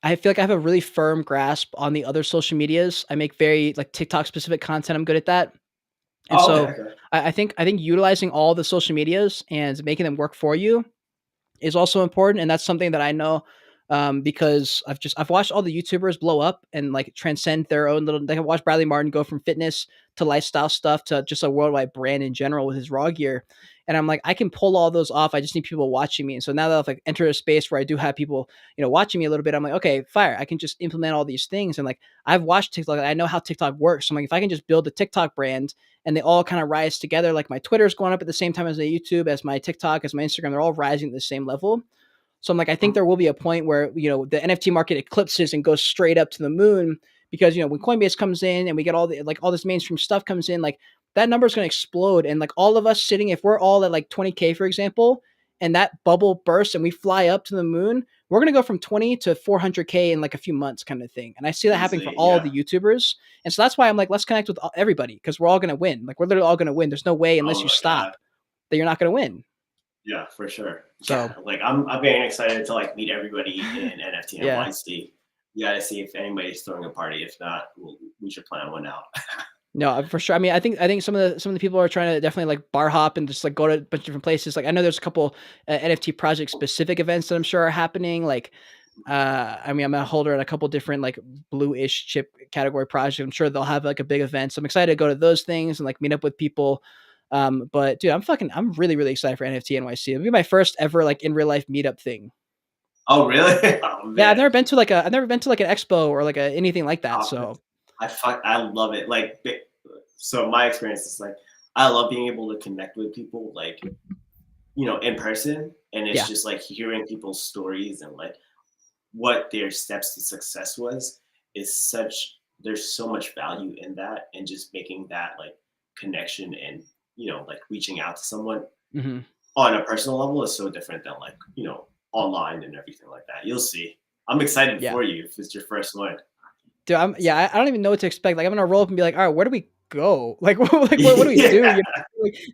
I feel like I have a really firm grasp on the other social medias. I make very like TikTok specific content. I'm good at that. And Oh, okay, so okay. I think utilizing all the social medias and making them work for you is also important, and that's something that I know because I've watched all the YouTubers blow up and like transcend their own little. Like I watched Bradley Martin go from fitness to lifestyle stuff to just a worldwide brand in general with his raw gear, and I'm like I can pull all those off. I just need people watching me, and so now that I've like entered a space where I do have people watching me a little bit, I'm like okay, fire, I can just implement all these things, and like I've watched TikTok, I know how TikTok works. So I'm like if I can just build a TikTok brand and they all kind of rise together. Like my Twitter's going up at the same time as my YouTube, as my TikTok, as my Instagram. They're all rising at the same level. So I'm like, I think there will be a point where, the NFT market eclipses and goes straight up to the moon because, when Coinbase comes in and we get all this mainstream stuff comes in, like that number is going to explode. And like all of us sitting, if we're all at like 20K, for example, and that bubble bursts and we fly up to the moon, we're going to go from 20 to 400K in like a few months kind of thing. And I see that happening for Easily, all the yeah. YouTubers. And so that's why I'm like, let's connect with everybody because we're all going to win. Like we're literally all going to win. There's no way unless Oh you my god. stop that you're not going to win. Yeah, for sure. Yeah, So like I'm getting excited to like meet everybody in NFT and yeah. NYC. You got to see if anybody's throwing a party. If not, we should plan one out. No, for sure. I mean, I think some of the people are trying to definitely like bar hop and just like go to a bunch of different places. Like I know there's a couple NFT project specific events that I'm sure are happening. Like, I mean, I'm a holder at a couple different like blue-ish chip category projects. I'm sure they'll have like a big event. So I'm excited to go to those things and like meet up with people. But dude, I'm really really excited for NFT NYC. It'll be my first ever like in real life meetup thing. Oh really? Oh Yeah, man. I've never been to like an expo or like anything like that. Oh, So I love it. Like so my experience is like I love being able to connect with people like in person, and it's yeah. just like hearing people's stories and like what their steps to success was is such there's so much value in that, and just making that like connection and like reaching out to someone Hmm. on a personal level is so different than like online and everything like that. You'll see. I'm excited Yeah. for you if it's your first one. Dude, So I don't even know what to expect. Like, I'm gonna roll up and be like, "All right, where do we go? Like, what do we do?" yeah,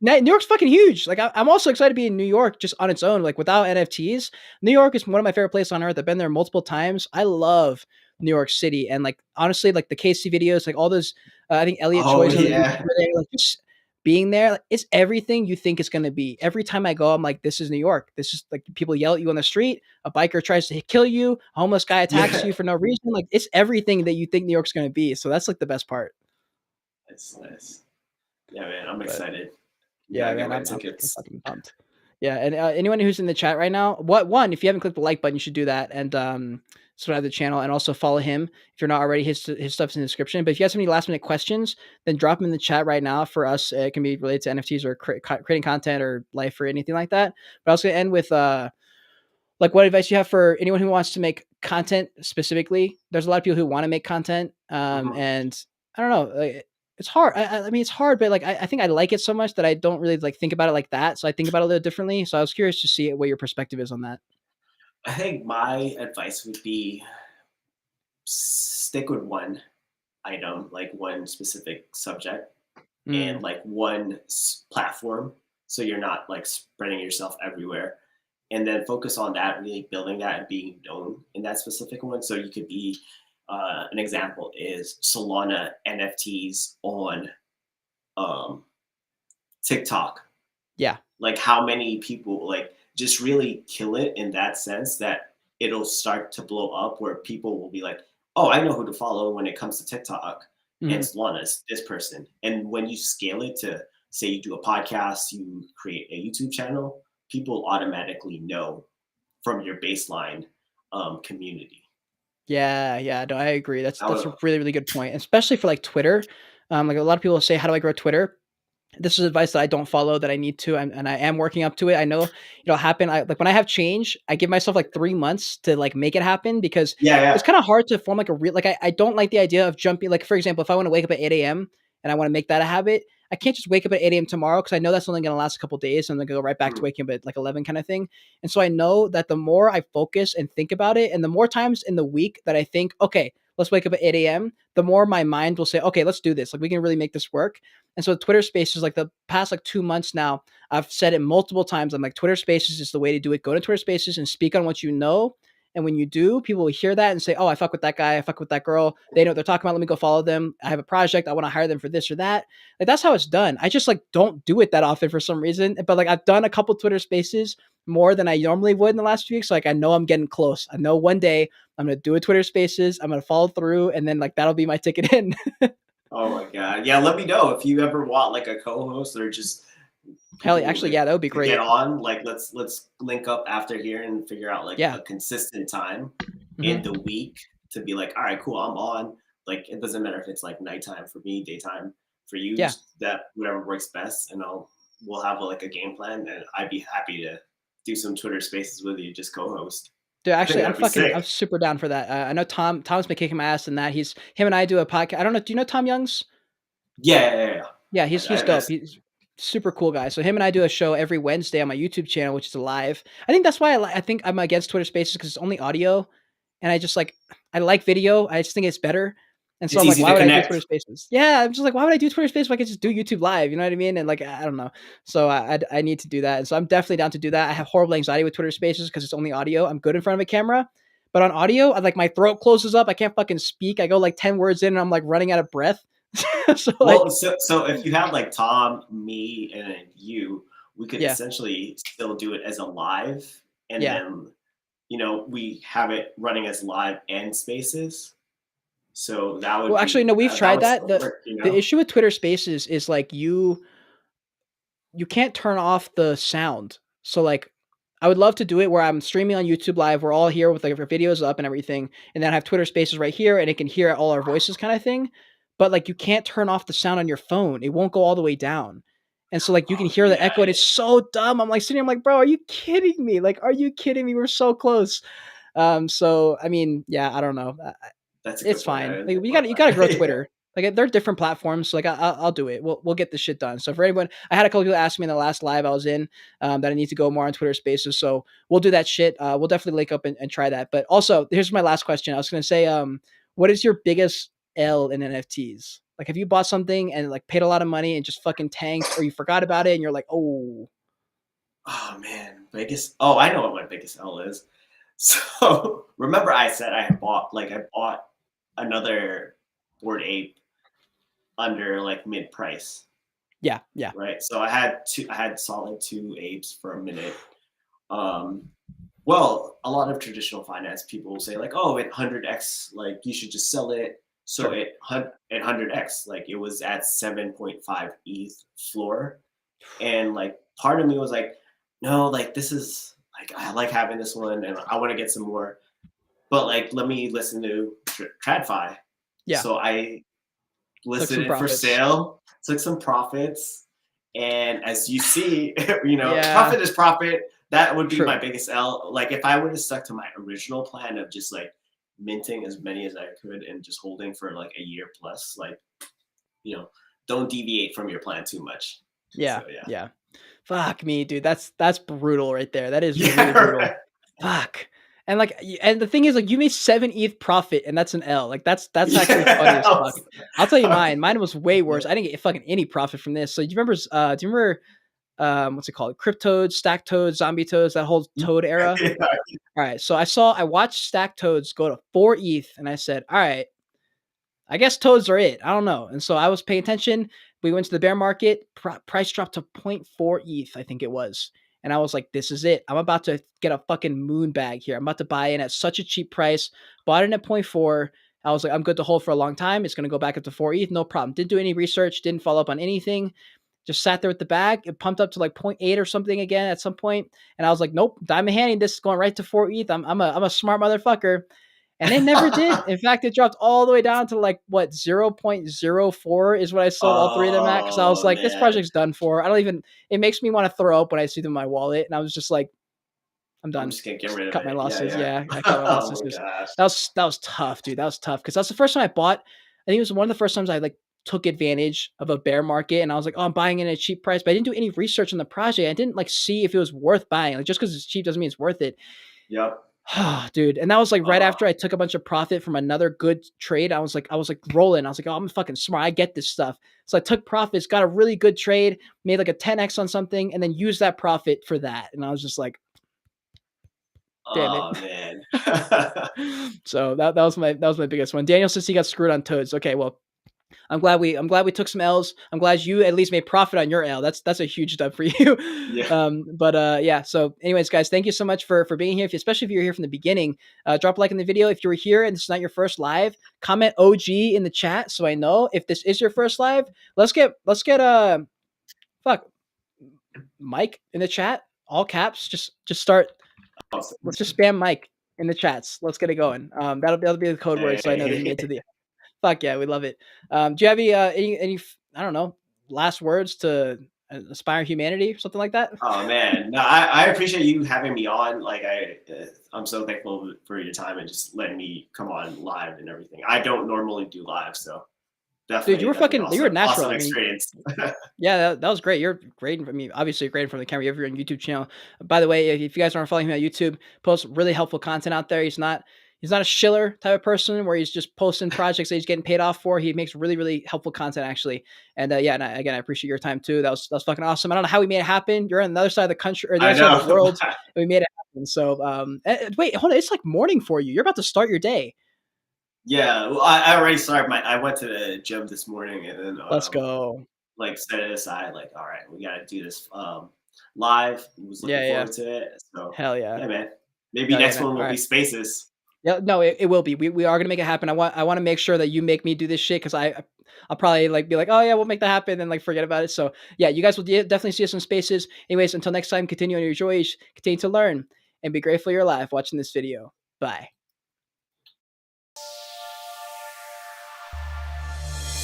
Like, New York's fucking huge. Like, I'm also excited to be in New York just on its own. Like, without NFTs, New York is one of my favorite places on earth. I've been there multiple times. I love New York City, and like honestly, like the KC videos, like all those. I think Elliot oh Choi's another yeah, YouTuber there. Like, just being there, like, it's everything you think it's gonna be. Every time I go, I'm like, "This is New York." This is like people yell at you on the street, a biker tries to kill you, a homeless guy attacks yeah. you for no reason. Like it's everything that you think New York's gonna be. So that's like the best part. It's nice. Yeah, man, I'm But excited. You yeah, gotta get man, my I'm tickets. fucking pumped. Yeah, and anyone who's in the chat right now, if you haven't clicked the like button, you should do that and subscribe to the channel and also follow him if you're not already. His stuff's in the description. But if you have any last minute questions, then drop them in the chat right now for us. It can be related to NFTs or creating content or life or anything like that. But I was gonna end with like what advice you have for anyone who wants to make content specifically. There's a lot of people who want to make content, Mhm. and I don't know, like, it's hard. I mean, it's hard, but like I think I like it so much that I don't really like think about it like that. So I think about it a little differently. So I was curious to see what your perspective is on that. I think my advice would be stick with one item, like one specific subject, Mm, and like one platform, so you're not like spreading yourself everywhere, and then focus on that, really building that and being known in that specific one. So you could be an example is Solana NFTs on um, TikTok. yeah. Like how many people like just really kill it in that sense that it'll start to blow up where people will be like, oh, I know who to follow when it comes to TikTok. And Hmm. Solana's this person. And when you scale it to say you do a podcast, you create a YouTube channel, people automatically know from your baseline community. Yeah, yeah. No, I agree. I That's would, a really really good point, especially for like Twitter. Like a lot of people say, how do I grow Twitter? This is advice that I don't follow that I need to, and I am working up to it. I know it'll happen. I like when I have change, I give myself like 3 months to like make it happen because yeah, it's yeah. kind of hard to form like a real like I don't like the idea of jumping. Like for example, if I want to wake up at 8 a.m. and I want to make that a habit, I can't just wake up at 8 a.m. tomorrow because I know that's only going to last a couple days. And I'm gonna go right back to Mm, waking up at like 11 kind of thing. And so I know that the more I focus and think about it, and the more times in the week that I think, okay, let's wake up at 8 a.m., the more my mind will say, okay, let's do this. Like we can really make this work. And so Twitter Spaces, like the past like 2 months now, I've said it multiple times. I'm like, Twitter Spaces is the way to do it. Go to Twitter Spaces and speak on what you know. And when you do, people will hear that and say, "Oh, I fuck with that guy. I fuck with that girl. They know what they're talking about. Let me go follow them. I have a project. I want to hire them for this or that." Like that's how it's done. I just like don't do it that often for some reason. But like I've done a couple Twitter Spaces more than I normally would in the last few weeks. So like I know I'm getting close. I know one day I'm gonna do a Twitter Spaces. I'm gonna follow through, and then like that'll be my ticket in. oh my god. Yeah, let me know if you ever want like a co-host or just Hell, people actually, yeah, that would be to get great. on. Like let's link up after here and figure out like Yeah. a consistent time in Hmm. the week to be like, all right, cool, I'm on. Like it doesn't matter if it's like nighttime for me, daytime for you, Yeah. just that whatever works best, and we'll have like a game plan, and I'd be happy do some Twitter Spaces with you, just co-host. Dude, I think actually, that'd be I'm sick. super down for that. I know Tom's been kicking my ass in that. Him and I do a podcast. I don't know. Do you know Tom Youngs? Yeah. Yeah, I, he's I, I, dope. He's super cool guy. So him and I do a show every Wednesday on my YouTube channel, which is live. I think that's why I think I'm against Twitter Spaces because it's only audio, and I like video. I just think it's better. And so it's I'm like, easy why to would I do Twitter connect. Spaces? Yeah, I'm just like, why would I do Twitter Spaces if I could just do YouTube live? You know what I mean? And like, I don't know. So I need to do that. And so I'm definitely down to do that. I have horrible anxiety with Twitter Spaces because it's only audio. I'm good in front of a camera, but on audio, I like my throat closes up. I can't fucking speak. I go like 10 words in, and I'm like running out of breath. So like, Well, so if you have like Tom, me, and then you, we could yeah, essentially still do it as a live, and yeah. then we have it running as live and Spaces. So that would Well, actually, be no, we've that tried would that. still The work, the issue with Twitter Spaces is like you can't turn off the sound. So like I would love to do it where I'm streaming on YouTube live. We're all here with like our videos up and everything, and then I have Twitter Spaces right here, and it can hear all our voices, kind of thing. But like you can't turn off the sound on your phone; it won't go all the way down, and so like you can Oh hear the yeah, echo. And it's so dumb. I'm like sitting, I'm like, bro, are you kidding me? Like, are you kidding me? We're so close. So I mean, yeah, I don't know. that's a It's good point. I fine. didn't Like think you about got to grow that. Yeah. Twitter. Like they're different platforms. So like I'll do it. We'll get this shit done. So for anyone, I had a couple people ask me in the last live I was in that I need to go more on Twitter Spaces. So we'll do that shit. We'll definitely link up and try that. But also, here's my last question. I was gonna say, what is your biggest L in NFTs? Like, have you bought something and like paid a lot of money and just fucking tanked, or you forgot about it and you're like, oh, Oh man, biggest. Oh, I know what my biggest L is. So remember, I said I bought another Bored Ape under like mid price, yeah, yeah, right? So I had solid two apes for a minute. Um, well, a lot of traditional finance people will say like, oh, at 100x, like you should just sell it. So sure, at 100x, like it was at 7.5 ETH floor, and like part of me was like, no, like this is like I like having this one, and I want to get some more, but like let me listen to TradFi. yeah. So I Took listed some it for profits. sale, took some profits, and as you see, Yeah, profit is profit. That would be my true. biggest L. Like if I would have stuck to my original plan of just like minting as many as I could and just holding for like a year plus, like you know, don't deviate from your plan too much. Yeah, So yeah. yeah. Fuck me, dude. That's brutal right there. That is really Yeah, brutal. right. Fuck. And like, and the thing is, like, you made 7 ETH profit, and that's an L. Like, that's actually funny Yeah. as fuck. I'll tell you I mine. Mine was way yeah. worse. I didn't get fucking any profit from this. So do you remember what's it called? Cryptoads, Stack Toads, Zombie Toads, that whole Toad era? Yeah. All right. So I watched Stack Toads go to 4 ETH, and I said, all right, I guess toads are it. I don't know. And so I was paying attention. We went to the bear market. Price dropped to zero point 0.4 ETH, I think it was. And I was like, this is it. I'm about to get a fucking moon bag here. I'm about to buy in at such a cheap price. Bought it at zero point 0.4. I was like, I'm good to hold for a long time. It's going to go back up to 4 ETH. No problem. Didn't do any research. Didn't follow up on anything. Just sat there with the bag. It pumped up to like zero point 0.8 or something again at some point. And I was like, nope, diamond handing. This is going right to 4 ETH. I'm a smart motherfucker. And it never did. In fact, it dropped all the way down to like what 0.04 is what I sold all three of them at because I was Oh like, this man, project's done for. I don't even. It makes me want to throw up when I see them in my wallet, and I was just like, I'm I'm done. just gonna get Just rid of cut my it. Yeah, losses. yeah. Yeah, I cut my Oh losses. my gosh. That was tough, dude. That was tough because that's the first time I bought. I think it was one of the first times I like took advantage of a bear market, and I was like, oh, I'm buying it at a cheap price, but I didn't do any research on the project. I didn't like see if it was worth buying. Like just because it's cheap doesn't mean it's worth it. Yep. Dude, and that was like right Uh, after I took a bunch of profit from another good trade. I was like rolling. I was like, oh, I'm fucking smart. I get this stuff. So I took profits, got a really good trade, made like a 10x on something, and then used that profit for that. And I was just like, damn it. oh man. So that was my biggest one. Daniel says he got screwed on toads. Okay, well, I'm glad we took some L's. I'm glad you at least made profit on your L. That's a huge dub for you. Yeah. But yeah. So, anyways, guys, thank you so much for being here. Especially if you're here from the beginning, drop a like in the video. If you were here and this is not your first live, comment OG in the chat so I know if this is your first live. Let's get fuck Mike in the chat, all caps. Just start. Awesome. Let's just spam Mike in the chats. Let's get it going. That'll be the code word so I know that you Hey. made it to the fuck yeah, we love it. Do you have any I don't know last words to Aspire Humanity, something like that. Oh man, no, I appreciate you having me on. Like I'm so thankful for your time and just letting me come on live and everything. I don't normally do live, so Dude, you were definitely fucking, you were natural. awesome I mean, experience. yeah, that was great. You're great. I mean, obviously, great from the camera. You have your own YouTube channel. By the way, if you guys aren't following him on YouTube, posts really helpful content out there. He's not a shiller type of person where he's just posting projects that he's getting paid off for. He makes really, really helpful content actually. And yeah, and again, I appreciate your time too. That was fucking awesome. I don't know how we made it happen. You're on the other side of the country or the I other side of the know. world, and we made it happen. So wait, hold on. It's like morning for you. You're about to start your day. Yeah, well, I already started my. I went to the gym this morning and then Let's go. like set it aside. Like, all right, we got to do this live. Was looking Yeah, yeah. forward to it. So Hell yeah. yeah, man. Maybe Hell yeah, next man. one All will be right. Spaces. Yeah, no, it will be. We are gonna make it happen. I want to make sure that you make me do this shit because I'll probably like be like, oh yeah, we'll make that happen, and like forget about it. So yeah, you guys will definitely see us in spaces. Anyways, until next time, continue on your joy, continue to learn, and be grateful you're alive watching this video. Bye.